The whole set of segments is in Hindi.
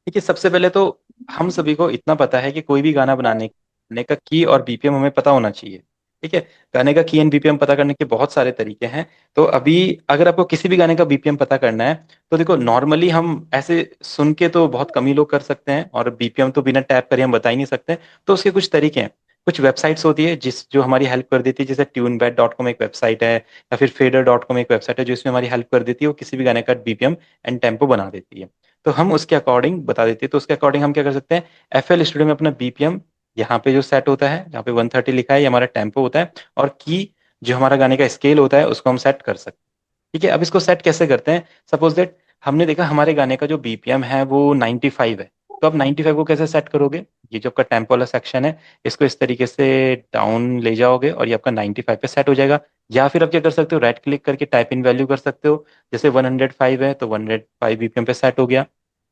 देखिए, सबसे पहले तो हम सभी को इतना पता है कि कोई भी गाना बनाने का की और बीपीएम हमें पता होना चाहिए। ठीक है। गाने का की एंड बीपीएम पता करने के बहुत सारे तरीके हैं। तो अभी अगर आपको किसी भी गाने का बीपीएम पता करना है, तो देखो नॉर्मली हम ऐसे सुन के तो बहुत कम ही लोग कर सकते हैं, और बीपीएम तो बिना टैप करे हम बता ही नहीं सकते। तो उसके कुछ तरीके हैं। कुछ वेबसाइट्स होती है जो हमारी हेल्प कर देती है, जैसे tunebed.com एक वेबसाइट है, या फिर fader.com एक वेबसाइट है जो इसमें हमारी हेल्प कर देती है, वो किसी भी गाने का बीपीएम एंड टेम्पो बना देती है। तो हम उसके अकॉर्डिंग बता देते हैं। तो उसके अकॉर्डिंग हम क्या कर सकते हैं, एफएल स्टूडियो में अपना बीपीएम यहाँ पे जो सेट होता है, जहाँ पे 130 लिखा है, ये हमारा टेम्पो होता है, और की जो हमारा गाने का स्केल होता है उसको हम सेट कर सकते हैं। ठीक है। अब इसको सेट कैसे करते हैं, सपोज दैट हमने देखा हमारे गाने का जो बीपीएम है वो 95 है। तो अब 95 को कैसे सेट करोगे, ये जो आपका टेम्पो वाला सेक्शन है, इसको इस तरीके से डाउन ले जाओगे और ये आपका 95 पे सेट हो जाएगा। या फिर आप क्या कर सकते हो, राइट क्लिक करके टाइप इन वैल्यू कर सकते हो। जैसे 105 है तो 105 बीपीएम पे सेट हो गया।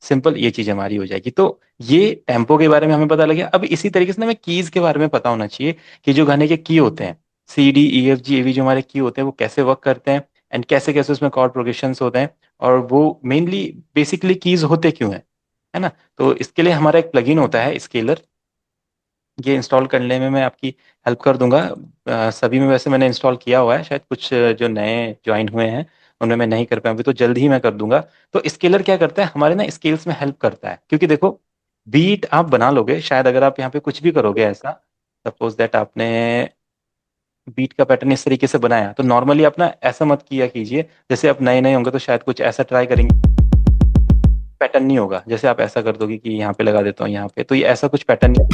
सिंपल, ये चीज हमारी हो जाएगी। तो ये टेम्पो के बारे में हमें पता लगे। अब इसी तरीके से ना हमें कीज के बारे में पता होना चाहिए, कि जो गाने के की होते हैं, CDEFGAB जो हमारे की होते हैं वो कैसे वर्क करते हैं, एंड कैसे कैसे उसमें कॉर्ड प्रोग्रेशंस होते हैं, और वो मेनली बेसिकली कीज होते क्यों हैं, है ना। तो इसके लिए हमारा एक प्लगइन होता है स्केलर। ये इंस्टॉल करने में मैं आपकी हेल्प कर दूंगा। सभी में वैसे मैंने इंस्टॉल किया हुआ है, शायद कुछ जो नए ज्वाइन हुए हैं उनमें मैं नहीं कर पाया अभी, तो जल्द ही मैं कर दूंगा। तो स्केलर क्या करता है, हमारे ना स्केल्स में हेल्प करता है, क्योंकि देखो बीट आप बना लोगे, शायद अगर आप यहाँ पे कुछ भी करोगे ऐसा, सपोज दैट आपने बीट का पैटर्न इस तरीके से बनाया, तो नॉर्मली आप ना ऐसा मत किया कीजिए। जैसे आप नए नए होंगे तो शायद कुछ ऐसा ट्राई करेंगे, पैटर्न नहीं होगा। जैसे आप ऐसा कर दोगे कि यहाँ पे लगा देता हूँ यहाँ पे, तो ये ऐसा कुछ पैटर्न नहीं,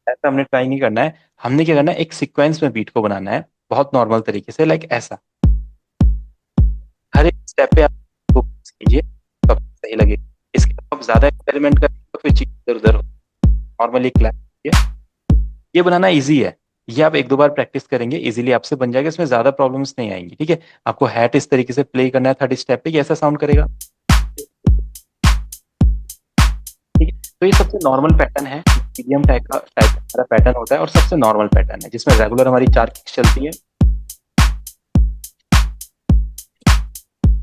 ऐसा हमने ट्राई नहीं करना है। हमने क्या करना है, एक सीक्वेंस में बीट को बनाना है, बहुत नॉर्मल तरीके से, लाइक ऐसा। हर एक स्टेप पे आप फोकस कीजिए, तो आपको सही लगे। इसके अलावा आप ज्यादा एक्सपेरिमेंट करेंगे तो फिर चीज इधर उधर, नॉर्मली क्लैप, ये बनाना इजी है। ये आप एक दो बार प्रैक्टिस करेंगे, इजीली आपसे बन जाएगा, इसमें ज्यादा प्रॉब्लम्स नहीं आएंगी। ठीक है। आपको हैट इस तरीके से प्ले करना है, 30 स्टेप पे, ये ऐसा साउंड करेगा। ठीक है। तो ये सबसे नॉर्मल पैटर्न है, मीडियम टाइप का हमारा पैटर्न होता है, और सबसे नॉर्मल पैटर्न है जिसमें रेगुलर हमारी 4 किक्स चलती है,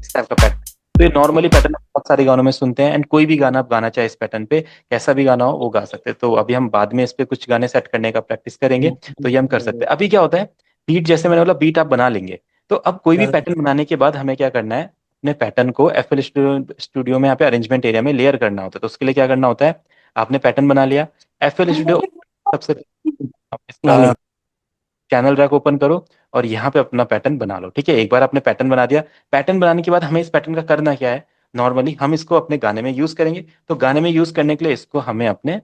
इस टाइप का पैटर्न। तो ये नॉर्मली पैटर्न बहुत सारे गानों में सुनते हैं, एंड कोई भी गाना आप गाना चाहे इस पैटर्न पे, कैसा भी गाना हो वो गा सकते हैं। तो अभी हम बाद में इस पे कुछ गाने सेट करने का प्रैक्टिस करेंगे, तो ये हम कर सकते हैं। अभी क्या होता है, बीट जैसे मैंने बोला, बीट आप बना लेंगे। तो अब कोई भी पैटर्न बनाने के बाद हमें क्या करना है, अपने पैटर्न को एफएल स्टूडियो में यहाँ पे अरेंजमेंट एरिया में लेयर करना होता है। तो उसके लिए क्या करना होता है, आपने पैटर्न बना लिया, एफएल स्टूडियो सबसे इसका चैनल रैक ओपन करो, और यहाँ पे अपना पैटर्न बना लो। ठीक है। एक बार आपने पैटर्न बना दिया, पैटर्न बनाने के बाद हमें इस पैटर्न का करना क्या है, नॉर्मली हम इसको अपने गाने में यूज करेंगे। तो गाने में यूज करने के लिए इसको हमें अपने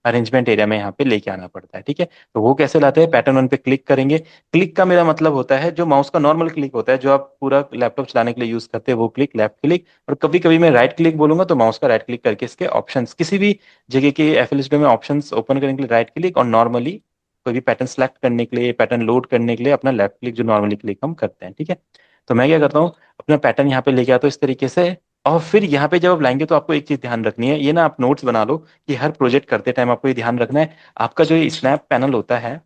अरेंजमेंट एरिया में यहाँ पे लेके आना पड़ता है। ठीक है। तो वो कैसे लाते हैं, पैटर्न वन पे क्लिक करेंगे। क्लिक का मेरा मतलब होता है जो माउस का नॉर्मल क्लिक होता है, जो आप पूरा लैपटॉप चलाने के लिए यूज करते हैं, वो क्लिक, लेफ्ट क्लिक। और कभी कभी मैं राइट क्लिक बोलूंगा, तो माउस का राइट क्लिक करके इसके ऑप्शंस, किसी भी जगह के एफएल स्टूडियो में ऑप्शंस ओपन करने के लिए राइट क्लिक, और नॉर्मली कोई भी पैटर्न सेलेक्ट करने के लिए, पैटर्न लोड करने के लिए अपना लेफ्ट क्लिक, जो नॉर्मली क्लिक हम करते हैं। ठीक है। तो मैं क्या करता हूँ, अपना पैटर्न यहाँ पे लेके आता हूँ इस तरीके से। और फिर यहाँ पे जब आप लाएंगे तो आपको एक चीज ध्यान रखनी है, ये ना आप नोट्स बना लो, कि हर प्रोजेक्ट करते टाइम आपको ये ध्यान रखना है, आपका जो ये स्नैप पैनल होता है,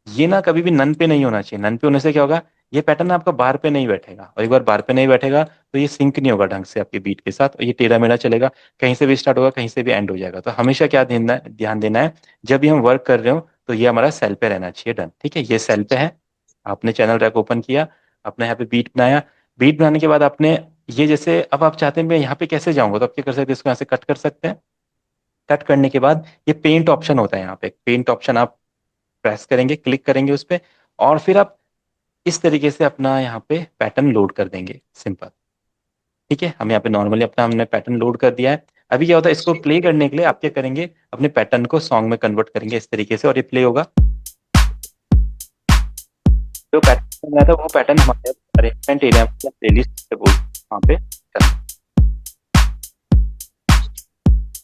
ये ना कभी भी नन पे नहीं होना चाहिए। नन पे होने से क्या होगा, ये पैटर्न आपका बार पे नहीं बैठेगा, और एक बार बार पे नहीं बैठेगा तो ये सिंक नहीं होगा ढंग से आपके बीट के साथ, और ये टेढ़ा मेढ़ा चलेगा, कहीं से भी स्टार्ट होगा, कहीं से भी एंड हो जाएगा। तो हमेशा क्या ध्यान देना है, जब भी हम वर्क कर रहे हो तो ये हमारा सेल पे रहना चाहिए। डन। ठीक है। ये सेल पे है, आपने चैनल रैक ओपन किया, अपने यहाँ पे बीट बनाया। बीट बनाने के बाद आपने ये, जैसे अब आप चाहते हैं मैं यहाँ पे कैसे जाऊंगा, तो आप क्या कर सकते हैं, इसको यहाँ से कट कर सकते हैं। कट करने के बाद ये पेंट ऑप्शन होता है, यहाँ पे पेंट ऑप्शन आप प्रेस करेंगे, क्लिक करेंगे उस पे, और फिर आप इस तरीके से अपना यहाँ पे पैटर्न लोड कर देंगे, सिंपल। ठीक है। हम यहाँ पे नॉर्मली अपना हमने पैटर्न लोड कर दिया है। अभी क्या होता है, इसको प्ले करने के लिए आप क्या करेंगे, अपने पैटर्न को सॉन्ग में कन्वर्ट करेंगे इस तरीके से, और ये प्ले होगा। जो पैटर्न बनाया था वो पैटर्न हमारे अरेंजमेंट एरिया में, प्लेलिस्ट से बोल वहाँ पे चल,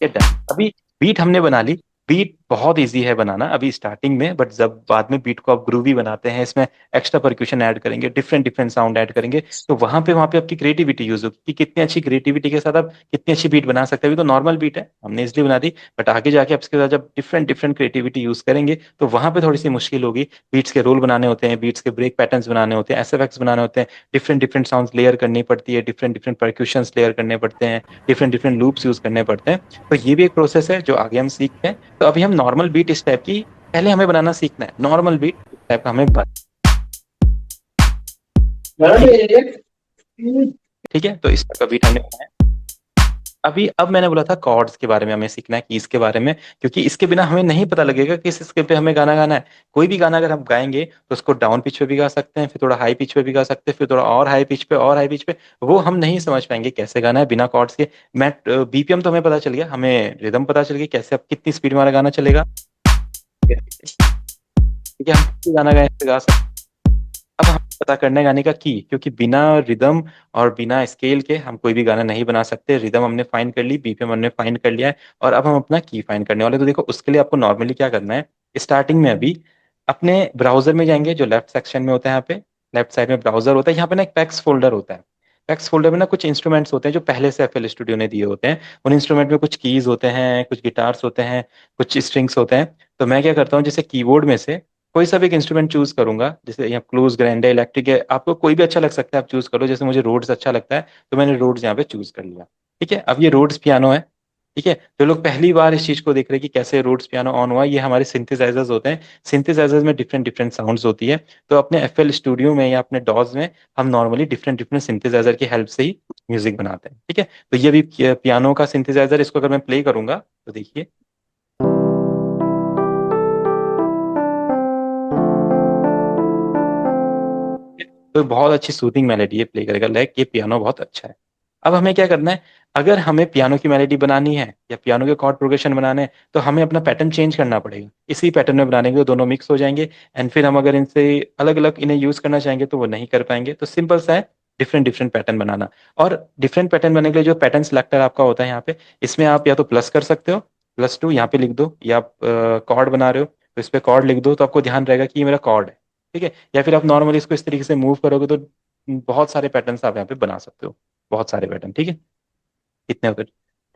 ये डन। अभी बीट हमने बना ली। बीट बहुत इजी है बनाना अभी स्टार्टिंग में, बट जब बाद में बीट को आप ग्रूवी बनाते हैं, इसमें एक्स्ट्रा परक्यूशन ऐड करेंगे, डिफरेंट डिफरेंट साउंड ऐड करेंगे, तो वहां पे आपकी क्रिएटिविटी यूज होगी कि कितनी अच्छी क्रिएटिविटी के साथ आप कितनी अच्छी बीट बना सकते हैं। अभी तो नॉर्मल बीट है, हमने इसलिए बना दी, बट आगे जाके आप इसके साथ जब डिफरेंट डिफरेंट क्रिएटिविटी यूज करेंगे तो वहां पे थोड़ी सी मुश्किल होगी। बीट्स के रोल बनाने होते हैं, बीट्स के ब्रेक पैटर्न्स बनाने होते हैं, एसएफएक्स बनाने होते हैं, डिफरेंट डिफरेंट साउंड्स लेयर करनी पड़ती है, डिफरेंट डिफरेंट परक्यूशंस लेयर करने पड़ते हैं, डिफरेंट डिफरेंट लूप्स यूज करने पड़ते हैं। तो ये भी एक प्रोसेस है जो आगे हम सीखते हैं। तो अभी हम नॉर्मल बीट इस टाइप की पहले हमें बनाना सीखना है, नॉर्मल बीट इस टाइप का हमें ठीक है। ठीक है, तो इस टाइप का बीट हमने बनाया। अभी अब मैंने बोला था कॉर्ड्स के बारे में हमें सीखना है, कीज के बारे में, क्योंकि इसके बिना हमें नहीं पता लगेगा किस स्केल पे हमें गाना गाना है। कोई भी गाना अगर हम गाएंगे तो उसको डाउन पिच पे भी गा सकते हैं, फिर थोड़ा हाई पिच पे भी गा सकते हैं, फिर थोड़ा और हाई पिच पे और हाई पिच पे, वो हम नहीं समझ पाएंगे कैसे गाना है बिना कॉर्ड्स के। मैं बीपीएम तो हमें पता चल गया, हमें रिदम पता चल गई कैसे, अब कितनी स्पीड में हमारा गाना चलेगा। ठीक है, हम किसी गाना गाए गा सकते हैं। अब हमें पता करना है गाने का की, क्योंकि बिना रिदम और बिना स्केल के हम कोई भी गाना नहीं बना सकते। रिदम हमने फाइंड कर ली, बीपीएम हमने फाइंड कर लिया है, और अब हम अपना की फाइंड करने वाले। तो देखो उसके लिए आपको नॉर्मली क्या करना है, स्टार्टिंग में अभी अपने ब्राउजर में जाएंगे, जो लेफ्ट सेक्शन में होता है, यहाँ पे लेफ्ट साइड में ब्राउजर होता है, यहाँ पे ना एक पैक्स फोल्डर होता है। पैक्स फोल्डर में ना कुछ इंस्ट्रूमेंट्स होते हैं जो पहले से एफएल स्टूडियो ने दिए होते हैं। उन इंस्ट्रूमेंट में कुछ कीज होते हैं, कुछ गिटार्स होते हैं, कुछ स्ट्रिंग्स होते हैं। तो मैं क्या करता हूँ, जैसे कीबोर्ड में से कोई सा भी एक इंस्ट्रूमेंट चूज करूंगा, जैसे यहाँ क्लूज, ग्रैंडे, इलेक्ट्रिक है, आपको कोई भी अच्छा लग सकता है, आप चूज करो। जैसे मुझे रोड्स अच्छा लगता है तो मैंने रोड्स यहाँ पे चूज कर लिया। ठीक है, अब ये रोड्स पियानो है। ठीक है, जो लोग पहली बार इस चीज को देख रहे हैं कि कैसे रोड्स पियानो ऑन हुआ, ये हमारे सिंथेसाइजर्स होते हैं। सिंथेसाइजर्स में डिफरेंट डिफरेंट साउंड्स होती है। तो अपने एफएल स्टूडियो में या अपने डॉज में हम नॉर्मली डिफरेंट डिफरेंट सिंथेसाइजर की हेल्प से ही म्यूजिक बनाते हैं। ठीक है, तो ये भी पियानो का सिंथेसाइजर, इसको अगर मैं प्ले करूंगा तो देखिए, तो बहुत अच्छी सूदिंग मेलेडी ये प्ले करेगा, लाइक ये पियानो बहुत अच्छा है। अब हमें क्या करना है, अगर हमें पियानो की मेलेडी बनानी है या पियानो के कॉर्ड प्रोग्रेशन बनाने हैं, तो हमें अपना पैटर्न चेंज करना पड़ेगा। इसी पैटर्न में बनाने के दोनों मिक्स हो जाएंगे, एंड फिर हम अगर इनसे अलग अलग इन्हें यूज करना चाहेंगे तो वो नहीं कर पाएंगे। तो सिंपल सा है, डिफरेंट डिफरेंट पैटर्न बनाना। और डिफरेंट पैटर्न बनाने के लिए जो पैटर्न सिलेक्टर आपका होता है यहाँ पे, इसमें आप या तो प्लस कर सकते हो, +2 यहाँ पे लिख दो, या आप कॉर्ड बना रहे हो तो इस पे कॉर्ड लिख दो, तो आपको ध्यान रहेगा कि ये मेरा कॉर्ड है। ठीक है, या फिर आप नॉर्मली इसको इस तरीके से मूव करोगे तो बहुत सारे पैटर्न्स आप यहाँ पे बना सकते हो, बहुत सारे पैटर्न। ठीक है, कितने होते,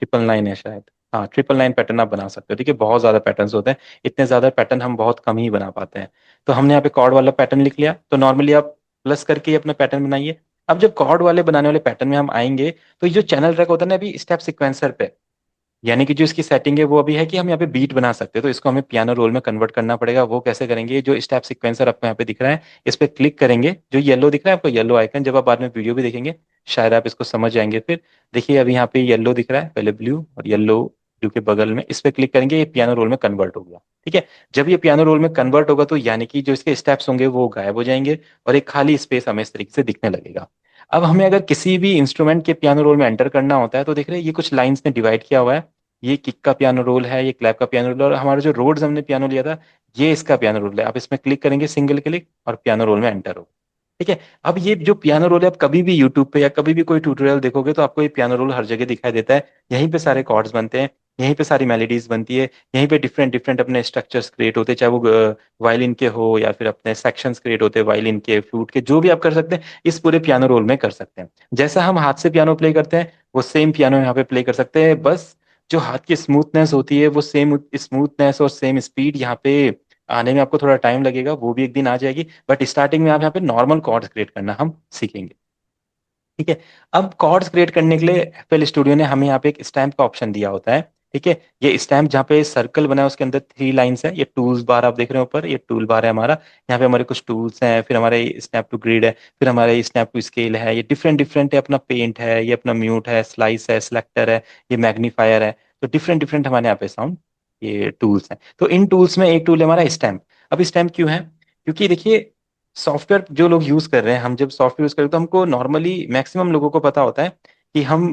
999 है शायद, हाँ 999 पैटर्न आप बना सकते हो। ठीक है, बहुत ज्यादा पैटर्न्स होते हैं, इतने ज्यादा पैटर्न हम बहुत कम ही बना पाते हैं। तो हमने यहाँ पे कॉर्ड वाला पैटर्न लिख लिया, तो नॉर्मली आप प्लस करके ही अपना पैटर्न बनाइए। अब जब कॉर्ड वाले बनाने वाले पैटर्न में हम आएंगे, तो ये जो चैनल ट्रैक होता है ना, अभी स्टेप सिक्वेंसर पे, यानी कि जो इसकी सेटिंग है वो अभी है कि हम यहाँ पे बीट बना सकते हैं, तो इसको हमें पियानो रोल में कन्वर्ट करना पड़ेगा। वो कैसे करेंगे, जो स्टेप सिक्वेंसर आपको यहाँ पे दिख रहा है, इस पे क्लिक करेंगे, जो येलो दिख रहा है आपको, येलो आइकन, जब आप बाद में वीडियो भी देखेंगे शायद आप इसको समझ जाएंगे। फिर देखिए अभी यहाँ पे येलो दिख रहा है, पहले ब्लू और येलो, ब्लू के बगल में, इस पे क्लिक करेंगे, ये पियानो रोल में कन्वर्ट हो गया। ठीक है, जब ये पियानो रोल में कन्वर्ट होगा तो यानी कि जो इसके स्टेप्स होंगे वो गायब हो जाएंगे, और एक खाली स्पेस हमें इस तरीके से दिखने लगेगा। अब हमें अगर किसी भी इंस्ट्रूमेंट के पियानो रोल में एंटर करना होता है, तो देख रहे हैं ये कुछ लाइंस में डिवाइड किया हुआ है। ये किक का पियानो रोल है, ये क्लैप का पियानो रोल है, और हमारा जो रोड्स हमने पियानो लिया था, ये इसका पियानो रोल है। आप इसमें क्लिक करेंगे, सिंगल क्लिक, और पियानो रोल में एंटर हो। ठीक है, अब ये जो पियानो रोल है, आप कभी भी यूट्यूब पे या कभी भी कोई ट्यूटोरियल देखोगे तो आपको ये पियानो रोल हर जगह दिखाई देता है। यहीं पे सारे कॉर्ड्स बनते हैं, यहीं पे सारी मेलोडीज बनती है, यहीं पे डिफरेंट डिफरेंट अपने स्ट्रक्चर्स क्रिएट होते हैं, चाहे वो वायलिन के हो या फिर अपने सेक्शंस क्रिएट होते हैं, वायलिन के, फ्लूट के, जो भी आप कर सकते हैं इस पूरे पियानो रोल में कर सकते हैं। जैसा हम हाथ से पियानो प्ले करते हैं वो सेम पियानो यहाँ पे प्ले कर सकते हैं, बस जो हाथ की स्मूथनेस होती है वो सेम स्मूथनेस और सेम स्पीड यहाँ पे आने में आपको थोड़ा टाइम लगेगा, वो भी एक दिन आ जाएगी। बट स्टार्टिंग में आप यहाँ पे नॉर्मल कॉर्ड्स क्रिएट करना हम सीखेंगे। ठीक है, अब कॉर्ड्स क्रिएट करने के लिए एफएल स्टूडियो ने हमें यहाँ पे एक स्टैम्प का ऑप्शन दिया होता है। ठीक है, ये स्टैम्प जहाँ पे सर्कल बना है उसके अंदर 3 लाइंस है, ये टूल्स बार आप देख रहे हो ऊपर, ये टूल बार है हमारा। यहाँ पे हमारे कुछ टूल्स हैं, फिर हमारे स्नैप टू ग्रिड है, फिर हमारे स्नैप टू स्केल है, ये डिफरेंट डिफरेंट है, अपना पेंट है, ये अपना म्यूट है, स्लाइस है, सिलेक्टर है, ये मैग्नीफायर है। तो डिफरेंट डिफरेंट हमारे यहाँ पे साउंड ये टूल्स हैं। तो इन टूल्स में एक टूल है हमारा स्टैम्प। अब स्टैम्प क्यों है, क्योंकि देखिए सॉफ्टवेयर जो लोग यूज कर रहे हैं, हम जब सॉफ्टवेयर यूज करें तो हमको नॉर्मली मैक्सिमम लोगों को पता होता है कि हम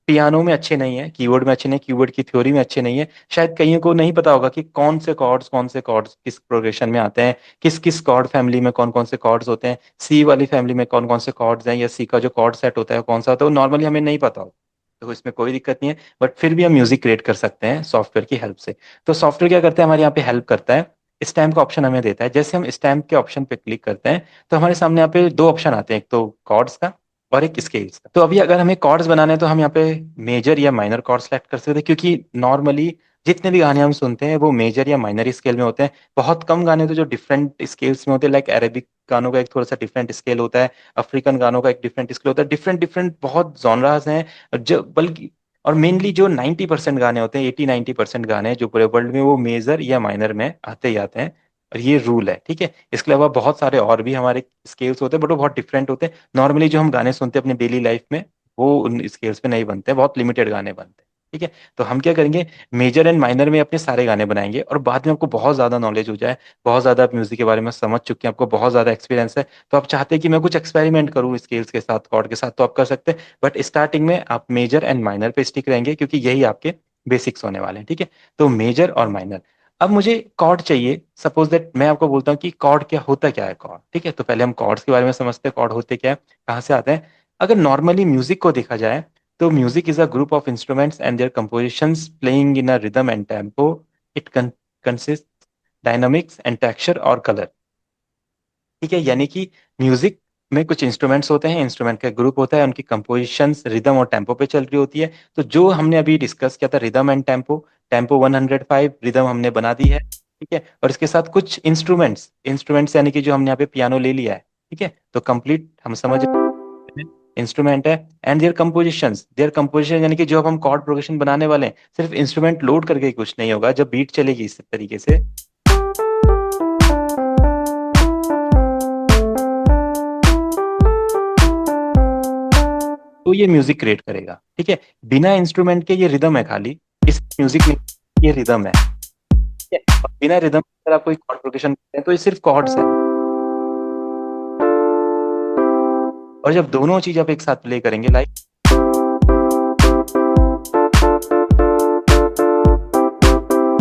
पियानो में अच्छे नहीं है, कीबोर्ड में अच्छे नहीं, कीबोर्ड की थ्योरी में अच्छे नहीं है। शायद कईयों को नहीं पता होगा कि कौन से कॉर्ड्स किस प्रोग्रेशन में आते हैं, किस किस कॉर्ड फैमिली में कौन कौन से कॉर्ड्स होते हैं, सी वाली फैमिली में कौन कौन से कॉर्ड्स हैं, या सी का जो कॉर्ड सेट होता है कौन सा होता है, वो नॉर्मली हमें नहीं पता होता। तो इसमें कोई दिक्कत नहीं है, बट फिर भी हम म्यूजिक क्रिएट कर सकते हैं सॉफ्टवेयर की हेल्प से। तो सॉफ्टवेयर क्या करता है, हमारे यहाँ पे हेल्प करता है, स्टैम्प का ऑप्शन हमें देता है। जैसे हम स्टैम्प के ऑप्शन पे क्लिक करते हैं तो हमारे सामने यहाँ पे दो ऑप्शन आते हैं, एक तो कॉर्ड्स का और एक स्केल्स का। तो अभी अगर हमें कॉर्ड्स बनाने हैं तो हम यहाँ पे मेजर या माइनर कॉर्ड सेलेक्ट कर सकते हैं, क्योंकि नॉर्मली जितने भी गाने हम सुनते हैं वो मेजर या माइनर स्केल में होते हैं। बहुत कम गाने तो जो डिफरेंट स्केल्स में होते हैं, लाइक अरेबिक गानों का एक थोड़ा सा डिफरेंट स्केल होता है, अफ्रीकन गानों का एक डिफरेंट स्केल होता है, डिफरेंट डिफरेंट बहुत जॉनरास हैं जो, बल्कि और मेनली जो 90% गाने होते हैं, 80-90% गाने जो पूरे वर्ल्ड में, वो मेजर या माइनर में आते ही आते हैं। और ये रूल है, ठीक है। इसके अलावा बहुत सारे और भी हमारे स्केल्स होते हैं, बट वो बहुत डिफरेंट होते हैं। नॉर्मली जो हम गाने सुनते हैं अपनी डेली लाइफ में, वो उन स्केल्स पे नहीं बनते हैं, बहुत लिमिटेड गाने बनते हैं, ठीक है। तो हम क्या करेंगे, मेजर एंड माइनर में अपने सारे गाने बनाएंगे, और बाद में आपको बहुत ज्यादा नॉलेज हो जाए, बहुत ज्यादा आप म्यूजिक के बारे में समझ चुके हैं, आपको बहुत ज्यादा एक्सपीरियंस है, तो आप चाहते हैं कि मैं कुछ एक्सपेरिमेंट करूँ स्केल्स के साथ, कॉर्ड के साथ, तो आप कर सकते हैं। बट स्टार्टिंग में आप मेजर एंड माइनर पे स्टिक रहेंगे, क्योंकि यही आपके बेसिक्स होने वाले हैं, ठीक है। तो मेजर और माइनर। अब मुझे कॉर्ड चाहिए, सपोज दैट मैं आपको बोलता हूँ कि कॉर्ड क्या होता, क्या है कॉर्ड, ठीक है। तो पहले हम कॉर्ड्स के बारे में समझते हैं, कॉर्ड होते क्या है, कहाँ से आते हैं। अगर नॉर्मली म्यूजिक को देखा जाए तो music is a group of instruments and their compositions playing in a rhythm and tempo. It consist dynamics and texture और कलर, ठीक है। यानी कि म्यूजिक में कुछ इंस्ट्रूमेंट्स होते हैं, इंस्ट्रूमेंट का ग्रुप होता है, उनकी कंपोजिशंस रिदम और टेम्पो पे चल रही होती है। तो जो हमने अभी डिस्कस किया था, rhythm and tempo, tempo 105, rhythm हमने बना दी है, ठीक है। और इसके साथ कुछ इंस्ट्रूमेंट्स, इंस्ट्रूमेंट्स यानी कि जो हमने यहाँ पे पियानो ले लिया है, ठीक है। तो कंप्लीट हम समझ रहे हैं, इंस्ट्रूमेंट है। एंड देयर कंपोजिशन यानी कि जो अब हम कॉर्ड प्रोग्रेशन बनाने वाले हैं, सिर्फ इंस्ट्रूमेंट लोड करके ही कुछ नहीं होगा। जब बीट चलेगी इस तरीके से, तो ये म्यूजिक क्रिएट करेगा, ठीक है। बिना इंस्ट्रूमेंट के ये रिदम है खाली, इस म्यूजिक नहीं, ये रिदम है, ठीक है। और बिना रिदम अगर आप कोई कॉर्ड प्रोग्रेशन करते हैं तो ये सिर्फ कॉर्ड्स है। और जब दोनों चीज आप एक साथ प्ले करेंगे, लाइक,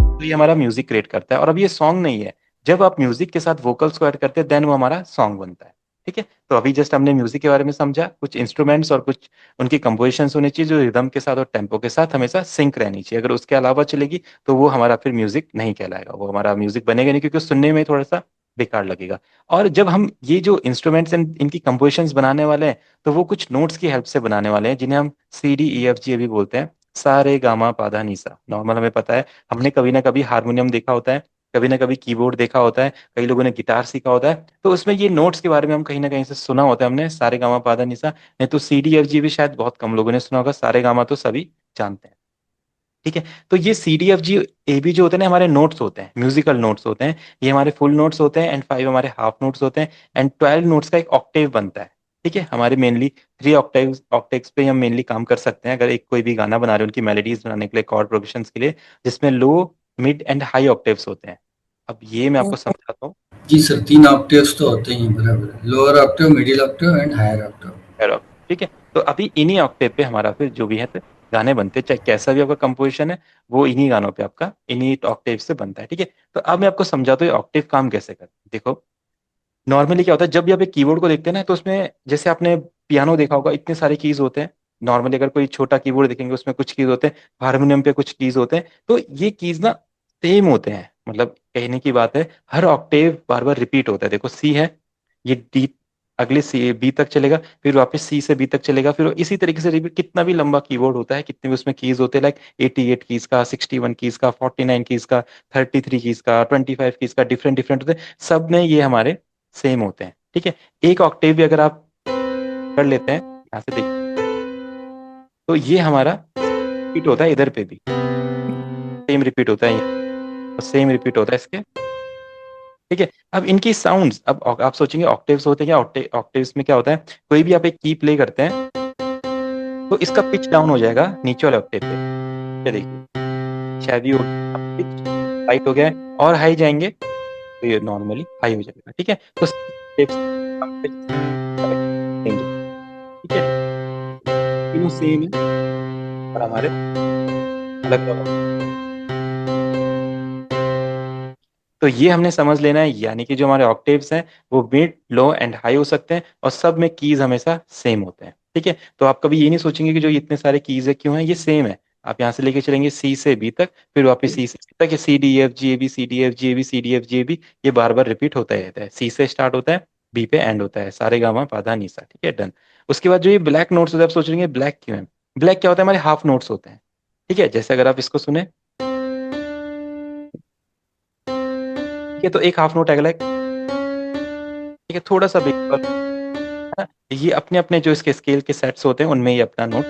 तो ये हमारा म्यूजिक क्रिएट करता है। और अब ये सॉन्ग नहीं है, जब आप म्यूजिक के साथ वोकल्स को ऐड करते हैं देन वो हमारा सॉन्ग बनता है, ठीक है। तो अभी जस्ट हमने म्यूजिक के बारे में समझा, कुछ इंस्ट्रूमेंट्स और कुछ उनकी कंपोजिशंस होनी चाहिए जो रिदम के साथ और टेम्पो के साथ हमेशा सिंक रहनी चाहिए। अगर उसके अलावा चलेगी तो वो हमारा फिर म्यूजिक नहीं कहलाएगा, वो हमारा म्यूजिक बनेगा नहीं, क्योंकि सुनने में थोड़ा सा बेकार लगेगा। और जब हम ये जो इंस्ट्रूमेंट्स एंड इनकी कंपोजिशंस बनाने वाले हैं, तो वो कुछ नोट्स की हेल्प से बनाने वाले हैं, जिन्हें हम CDEFG अभी बोलते हैं, सा रे गा मा पा धा नी सा। नॉर्मल हमें पता है, हमने कभी ना कभी हारमोनियम देखा होता है, कभी ना कभी कीबोर्ड देखा होता है, कई लोगों ने गिटार सीखा होता है, तो उसमें ये नोट्स के बारे में हम कहीं ना कहीं से सुना होता है हमने, सारे गामा पाधा निशा। नहीं तो CDFG भी शायद बहुत कम लोगों ने सुना होगा, सारे गामा तो सभी जानते हैं, ठीक है। तो ये CDFG AB जो होते हैं ना, हमारे नोट्स होते हैं, म्यूजिकल नोट्स होते हैं। ये हमारे फुल नोट्स होते हैं, एंड 5 हमारे हाफ नोट्स होते हैं, एंड 12 नोट्स का एक ऑक्टेव बनता है, ठीक है। हमारे मेनली 3 ऑक्टेव्स पे हम मेनली काम कर सकते हैं, अगर एक कोई भी गाना बना रहे हैं उनकी मेलोडीज बनाने के लिए, कॉर्ड प्रोग्रेशन के लिए, जिसमें लो, मिड एंड हाई ऑक्टेव्स होते हैं। अब ये मैं आपको समझाता हूँ। जी सर, 3 ऑक्टेव्स तो होते ही हैं, बराबर। Lower octave, middle octave and higher octave. Para, ठीक है। तो अभी इन्हीं ऑक्टेव पे हमारा फिर जो भी है तो गाने बनते हैं, चाहे कैसा भी आपका कंपोजिशन है, वो इन्हीं गानों पे आपका इन्हीं ऑक्टेव से बनता है, ठीक है। तो अब मैं आपको समझाता हूँ ऑक्टेव काम कैसे करता है। देखो, नॉर्मली क्या होता है, जब भी आप एक कीबोर्ड को देखते हैं ना, तो उसमें जैसे आपने पियानो देखा होगा, इतने सारे कीज होते हैं। नॉर्मली अगर कोई छोटा कीबोर्ड देखेंगे उसमें कुछ कीज होते हैं, हारमोनियम पे कुछ कीज होते हैं, तो ये कीज ना सेम होते हैं। मतलब कहने की बात है, हर ऑक्टेव बार बार रिपीट होता है। देखो सी है, ये डी, अगले सी बी तक चलेगा, फिर वापस सी से बी तक चलेगा, फिर इसी तरीके से रिपीट। कितना भी लंबा कीबोर्ड होता है, कितने भी उसमें कीज होते हैं, लाइक 88 कीज का, 61 कीज का, 49 कीज का, 33 कीज का, 25 कीज का, डिफरेंट डिफरेंट होते हैं। सब में ये हमारे सेम होते हैं, ठीक है। एक ऑक्टेव भी अगर आप कर लेते हैं, यहाँ से देखिए, तो ये हमारा रिपीट होता है इधर पे भी, सेम रिपीट होता है यहाँ, और सेम रिपीट होता है इसके, ठीक है। अब इनकी साउंड्स, अब आप सोचेंगे ऑक्टेव्स होते हैं क्या, ऑक्टेव्स में क्या होता है, कोई भी आप एक की प्ले करते हैं तो इसका पिच डाउन हो जाएगा नीचे वाले ऑक्टेव पे, ये देखिए, शायद ये पिच हाइट हो गया है, और हाई जाएंगे तो ये नॉर्मली हाई हो जाएगा, ठीक है। तो steps हम pitch देंगे, ठीक है, तीनों सेम है, और हमारे अलग अलग। तो ये हमने समझ लेना है, यानी कि जो हमारे ऑक्टेव्स हैं वो मिड, लो एंड हाई हो सकते हैं, और सब में कीज हमेशा सेम होते हैं। ठीक है, तो आप कभी ये नहीं सोचेंगे कि जो ये इतने सारे कीज है क्यों है, ये सेम है। आप यहाँ से लेके चलेंगे सी से बी तक, फिर वापस सी से बी तक, ये C D F G A B, C D F G A B, C D F G A B, ये बार बार रिपीट होता ही रहता है। सी से स्टार्ट होता है, बी पे एंड होता है, सारे गामा पाधा निसा, ठीक है, डन। उसके बाद जो ये ब्लैक नोट्स होते हैं, आप सोच रहे हैं ब्लैक क्यों है। ब्लैक क्या होता है, हमारे हाफ नोट्स होते हैं। ठीक है, जैसे अगर आप इसको सुने, ठीक है, तो एक हाफ नोट अगला, ठीक है, थोड़ा सा बेस, ये अपने अपने जो इसके स्केल के सेट्स होते हैं उनमें ही अपना नोट।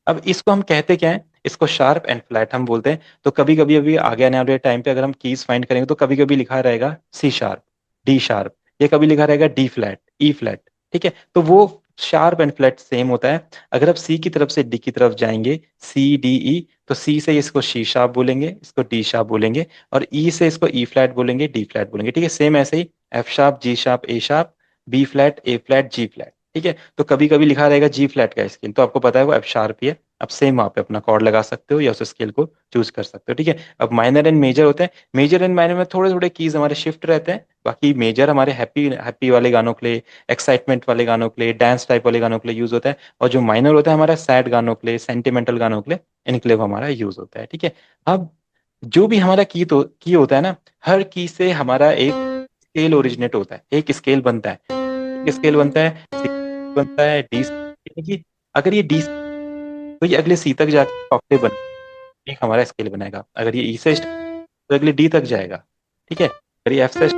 अब इसको हम कहते क्या है, इसको शार्प एंड फ्लैट हम बोलते हैं। तो कभी कभी अभी आगे आने वाले टाइम पे अगर हम कीज फाइंड करेंगे तो कभी कभी लिखा रहेगा सी शार्प, डी शार्प, या कभी लिखा रहेगा डी फ्लैट, ई फ्लैट। ठीक है, तो वो शार्प एंड फ्लैट सेम होता है। अगर आप सी की तरफ से डी की तरफ जाएंगे, सी डी ई, तो सी से इसको शी शार्प बोलेंगे, इसको डी शार्प बोलेंगे, और ई से इसको ई फ्लैट बोलेंगे, डी फ्लैट बोलेंगे। ठीक है, सेम ऐसे ही एफ शार्प, जी शार्प, ए शार्प, बी फ्लैट, ए फ्लैट, जी फ्लैट। ठीक है, तो कभी कभी लिखा रहेगा जी फ्लैट का स्केल, तो आपको पता है वो एफ शार्प ही है। अब सेम वहां पे अपना कॉर्ड लगा सकते हो या उस स्केल को चूज कर सकते हो। ठीक है, अब माइनर एंड मेजर होते हैं। मेजर एंड माइनर में थोड़े थोड़े कीज हमारे शिफ्ट रहते हैं। बाकी मेजर हमारे हैप्पी हैप्पी वाले गानों के लिए, एक्साइटमेंट वाले गानों के लिए, डांस टाइप वाले गानों के लिए यूज होता है। और जो माइनर होता है हमारा सैड गानों के लिए, सेंटिमेंटल गानों के लिए, इनके लिए वो हमारा यूज होता है। ठीक है, अब जो भी हमारा की होता है ना, हर की से हमारा एक स्केल ओरिजिनेट होता है, एक स्केल बनता है। एक स्केल बनता है, सी बनता है, डी, यानी कि अगर ये डी, तो ये अगले सी तक जाके ऑक्टेव बन, एक हमारा स्केल बनाएगा। अगर ये ई से start, तो अगले डी तक जाएगा। ठीक है, अगर ये एफ से start,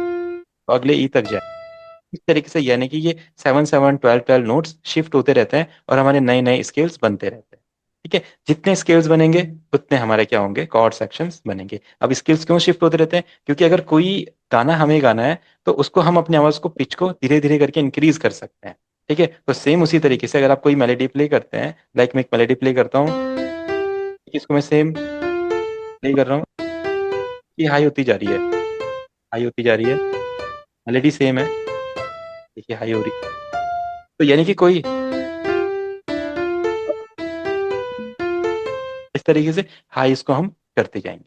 तो अगले ई तक जाएगा। इस तरीके से, यानी कि ये 7 7 12 12 नोट्स शिफ्ट होते रहते हैं और हमारे नए नए स्केल्स बनते रहते हैं। ठीक है, जितने स्केल्स बनेंगे उतने हमारे क्या होंगे, कॉर्ड सेक्शंस बनेंगे। अब स्केल्स क्यों शिफ्ट होते रहते हैं, क्योंकि अगर कोई गाना हमें गाना है तो उसको हम अपनी आवाज को, पिच को धीरे धीरे करके इंक्रीज कर सकते हैं। ठीक है, तो सेम उसी तरीके से अगर आप कोई मेलेडी प्ले करते हैं, लाइक मैं एक मेलेडी प्ले करता हूँ, इसको मैं सेम प्ले कर रहा हूँ, ये हाई होती जा रही है, हाई होती जा रही है, मेलेडी सेम है, देखिए हाई हो रही है। तो यानी कि कोई इस तरीके से हाई इसको हम करते जाएंगे।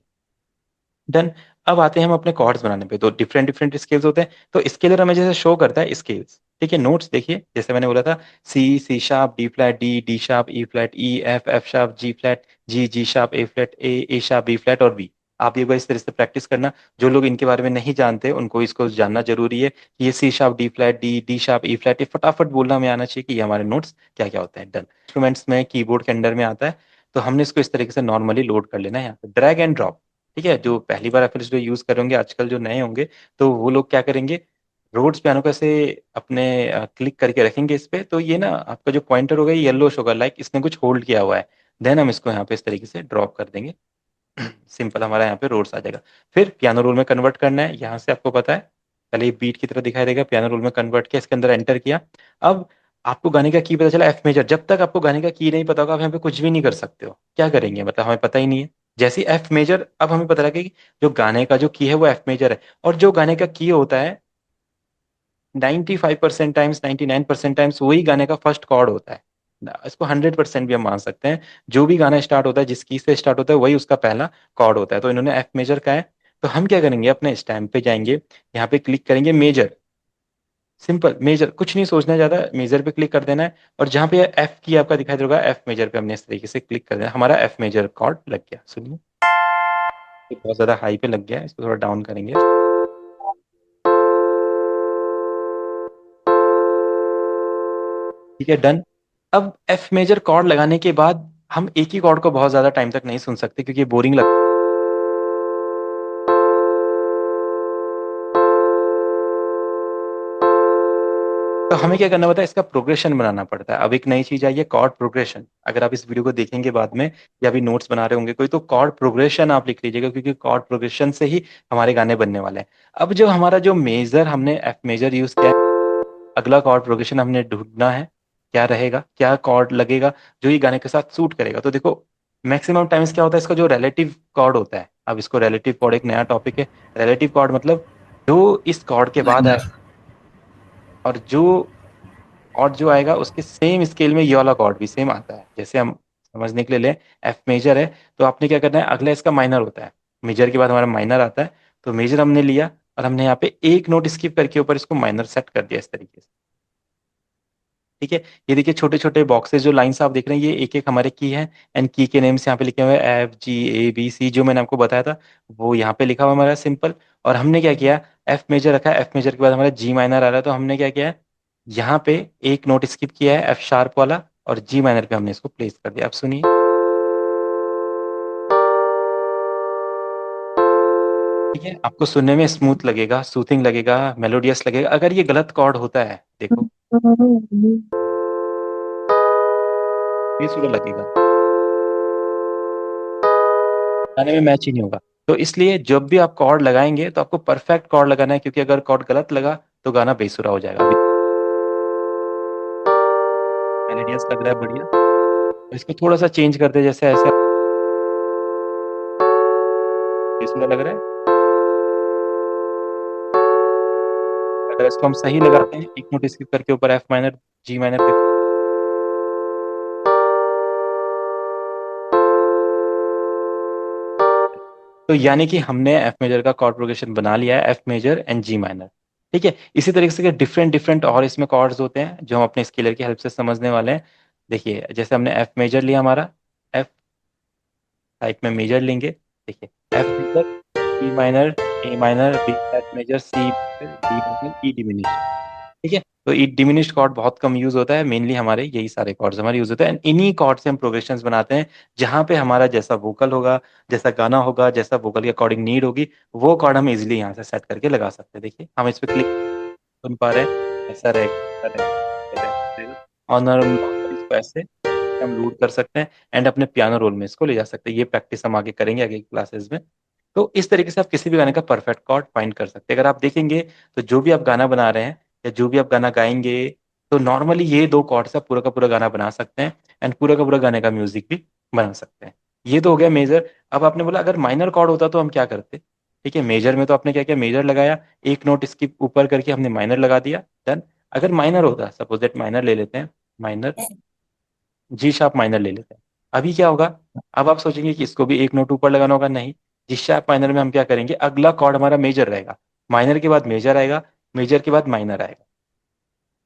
डन। अब आते हैं हम अपने कॉर्ड्स बनाने पे, तो डिफरेंट डिफरेंट स्केल्स होते हैं। तो स्केलर हमें जैसे शो करता है स्केल्स, ठीक है, नोट्स देखिए, जैसे मैंने बोला था, C, C sharp, D flat, D, D sharp, E flat, E, F, F sharp, G flat, G, G sharp, A flat, A sharp, B flat और बी। आप एक बार इस तरह से प्रैक्टिस करना। जो लोग इनके बारे में नहीं जानते उनको इसको जानना जरूरी है कि ये C sharp, D flat, D, D sharp, E flat, ये फटाफट बोलना हमें आना चाहिए कि ये हमारे नोट्स क्या क्या होते हैं। डन। इंस्ट्रूमेंट्स में कीबोर्ड के अंडर में आता है, तो हमने इसको इस तरीके से नॉर्मली लोड कर लेना है यहाँ पे, ड्रैग एंड ड्रॉप। ठीक है, जो पहली बार एफएल स्टूडियो यूज करेंगे आजकल, जो नए होंगे, तो वो लोग क्या करेंगे, रोड्स पियानो को ऐसे अपने क्लिक करके रखेंगे इस पे, तो ये ना आपका जो पॉइंटर होगा ये येलो होगा, लाइक इसने कुछ होल्ड किया हुआ है। देन हम इसको यहाँ पे इस तरीके से ड्रॉप कर देंगे। सिंपल, हमारा यहाँ पे रोड्स आ जाएगा। फिर पियानो रोल में कन्वर्ट करना है, यहाँ से आपको पता है, पहले ये बीट की तरह दिखाई देगा, पियानो रोल में कन्वर्ट किया, इसके अंदर एंटर किया। अब आपको गाने का की पता चला एफ मेजर, जब तक आपको गाने का की नहीं पता होगा आप यहाँ पे कुछ भी नहीं कर सकते हो। क्या करेंगे, मतलब हमें पता ही नहीं है। जैसे ही एफ मेजर, अब हमें पता लगा कि जो गाने का जो की है वो एफ मेजर है, और जो गाने का की होता है 95% टाइम्स, 99% टाइम्स वही गाने का फर्स्ट कॉर्ड होता है। इसको 100% भी हम मान सकते हैं। जो भी गाना स्टार्ट होता है, जिस की से स्टार्ट होता है, वही उसका पहला कॉर्ड होता है। तो इन्होंने एफ मेजर का है, तो हम क्या करेंगे, अपने स्टैम्प पे जाएंगे, यहाँ पे क्लिक करेंगे मेजर, सिंपल मेजर, कुछ नहीं सोचना है ज्यादा, मेजर पे क्लिक कर देना है। और जहाँ पे एफ की आपका दिखाई दे रहा है, एफ मेजर पे हमने इस तरीके से क्लिक कर देना, हमारा एफ मेजर कॉर्ड लग गया। सुनिए, ये बहुत ज्यादा हाई पे लग गया है, इसको थोड़ा डाउन करेंगे। ठीक है, डन। अब एफ मेजर कॉर्ड लगाने के बाद हम एक ही कॉर्ड को बहुत ज्यादा टाइम तक नहीं सुन सकते, क्योंकि बोरिंग लगता है। तो हमें क्या करना पड़ता है, इसका प्रोग्रेशन बनाना पड़ता है। अब एक नई चीज आई है, कॉर्ड प्रोग्रेशन। अगर आप इस वीडियो को देखेंगे बाद में, या अभी नोट्स बना रहे होंगे कोई, तो कॉर्ड प्रोग्रेशन आप लिख लीजिएगा, क्योंकि कॉर्ड प्रोग्रेशन से ही हमारे गाने बनने वाले हैं। अब जो हमारा जो मेजर, हमने एफ मेजर यूज किया है, अगला कॉर्ड प्रोग्रेशन हमने ढूंढना है, क्या रहेगा, क्या कॉर्ड लगेगा जो ये गाने के साथ सूट करेगा। तो देखो, मैक्सिमम टाइम्स क्या होता है, इसका जो रिलेटिव कॉर्ड होता है, अब इसको रिलेटिव कॉर्ड एक नया टॉपिक है। रिलेटिव कॉर्ड मतलब जो इस कॉर्ड के बाद आए, माइनर। और जो कॉर्ड जो आएगा उसके सेम स्केल में ये वाला कॉर्ड भी सेम आता है। जैसे हम समझने के लिए लें, एफ मेजर है, तो आपने क्या करना है, अगला इसका माइनर होता है, मेजर के बाद हमारा माइनर आता है। तो मेजर हमने लिया, और हमने यहाँ पे एक नोट स्किप करके ऊपर इसको माइनर सेट कर दिया इस तरीके से। ठीक है। ये देखिए छोटे छोटे बॉक्सेस जो लाइंस आप देख रहे हैं, ये एक एक हमारे की है। एंड की के नेम्स यहाँ पे लिखे हुए हैं, F G A B C, जो मैंने आपको बताया था वो यहाँ पे लिखा हुआ है हमारा सिंपल। और हमने क्या किया, एफ मेजर रखा है, एफ मेजर के बाद हमारा जी माइनर आ रहा है, तो हमने क्या किया है, यहाँ पे एक नोट स्किप किया है, एफ शार्प वाला, और जी माइनर पे हमने इसको प्लेस कर दिया। आप सुनिए, ठीक है, आपको सुनने में स्मूथ लगेगा, सूथिंग लगेगा, मेलोडियस लगेगा। अगर ये गलत कॉर्ड होता है, देखो बेसुरा लगेगा, गाने में मैच ही नहीं होगा। तो इसलिए जब भी आप कॉर्ड लगाएंगे तो आपको परफेक्ट कॉर्ड लगाना है, क्योंकि अगर कॉर्ड गलत लगा तो गाना बेसुरा हो जाएगा। अभी मेलोडियस लग रहा है, बढ़िया। इसको थोड़ा सा चेंज करते हैं, जैसे ऐसे बेसुरा लग रहा है। अगर इसको हम सही लगाते हैं, एक नोट स्किप करके ऊपर एफ माइनर जी माइनर पे, तो यानी कि हमने एफ मेजर का कॉर्ड प्रोग्रेशन बना लिया है, F major and G minor. ठीक है, इसी तरीके से डिफरेंट डिफरेंट और इसमें कॉर्ड्स होते हैं जो हम अपने स्केलर की हेल्प से समझने वाले हैं। देखिए जैसे हमने एफ मेजर लिया हमारा, एफ टाइप में मेजर लेंगे। देखिए F major, E minor, A minor, B flat major, C major, D minor, E diminish. ठीक है, तो ई डिमिनिश्ड कॉर्ड बहुत कम यूज होता है, मेनली हमारे यही सारे कॉर्ड्स हमारे यूज होते हैं। And इन्हीं कॉर्ड से हम प्रोग्रेशंस बनाते हैं, जहां पे हमारा जैसा वोकल होगा, जैसा गाना होगा, जैसा वोकल के अकॉर्डिंग नीड होगी, वो कॉर्ड हम इजीली यहाँ से सेट करके लगा सकते हैं। देखिए हम इस पे क्लिक सुन पा रहे हैं, ऐसा रहेगा, ऐसा रहेगा, ऐसा रहेगा। और नॉर्मली इसको ऐसे हम रूट कर सकते हैं, एंड अपने पियानो रोल में इसको ले जा सकते हैं। ये प्रैक्टिस हम आगे करेंगे आगे क्लासेस में। तो इस तरीके से आप किसी भी गाने का परफेक्ट कॉर्ड फाइंड कर सकते हैं। अगर आप देखेंगे तो जो भी आप गाना बना रहे हैं या जो भी आप गाना गाएंगे, तो नॉर्मली ये दो कॉर्ड से आप पूरा का पूरा गाना बना सकते हैं, एंड पूरा का पूरा गाने का म्यूजिक भी बना सकते हैं। ये तो हो गया मेजर। अब आपने बोला अगर माइनर कॉर्ड होता तो हम क्या करते। ठीक है, मेजर में तो आपने क्या किया, मेजर लगाया, एक नोट इसकी ऊपर करके हमने माइनर लगा दिया, डन। अगर माइनर होता, सपोज दैट माइनर ले लेते हैं, माइनर जी शार्प माइनर ले लेते हैं। अभी क्या होगा, अब आप सोचेंगे कि इसको भी एक नोट ऊपर लगाना होगा, नहीं। जी शार्प माइनर में हम क्या करेंगे, अगला कॉर्ड हमारा मेजर रहेगा, माइनर के बाद मेजर आएगा, मेजर के बाद माइनर आएगा।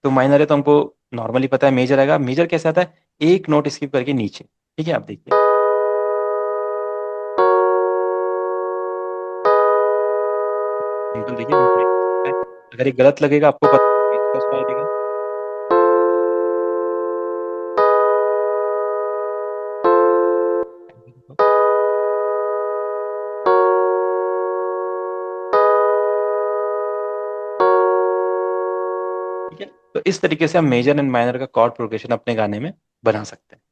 तो माइनर है तो हमको नॉर्मली पता है मेजर आएगा। मेजर कैसे आता है, एक नोट स्किप करके नीचे। ठीक है, आप देखिए, सिंपल देखिए, हम play कर सकते हैं। अगर ये गलत लगेगा आपको पता है बीच का सुनाई देगा। ठीक है, तो इस तरीके से हम मेजर एंड माइनर का कॉर्ड प्रोग्रेशन अपने गाने में बना सकते हैं।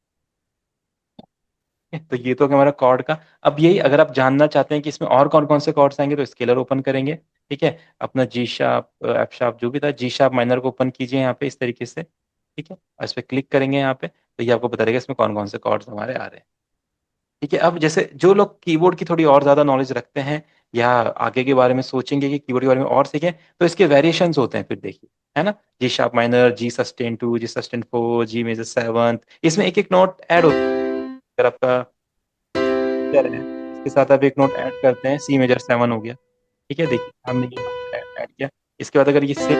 तो ये तो हो गया हमारा कॉर्ड का। अब यही अगर आप जानना चाहते हैं कि इसमें और कौन कौन से कॉर्ड्स आएंगे, तो स्केलर ओपन करेंगे। ठीक है, अपना जी शार्प एफ शार्प जो भी था, जी शार्प माइनर को ओपन कीजिए यहाँ पे इस तरीके से। ठीक है, और इस पर क्लिक करेंगे यहाँ पे, तो ये आपको बता देगा इसमें कौन कौन से कॉर्ड्स हमारे आ रहे हैं। ठीक है, अब जैसे जो लोग कीबोर्ड की थोड़ी और ज्यादा नॉलेज रखते हैं, या आगे के बारे में सोचेंगे कि कीबोर्ड के बारे में और सीखें, तो इसके वेरिएशंस होते हैं फिर देखिए, है ना। जी शार्प माइनर, जी सस्टेन 2, जी सस्टेन 4, जी मेजर 7, इसमें एक एक नोट ऐड होता है। अगर आपका मेजर है, इसके साथ आप एक नोट ऐड करते हैं, सी मेजर 7 हो गया। ठीक है, देखिए हमने ये नोट ऐड किया। इसके बाद अगर ये से एक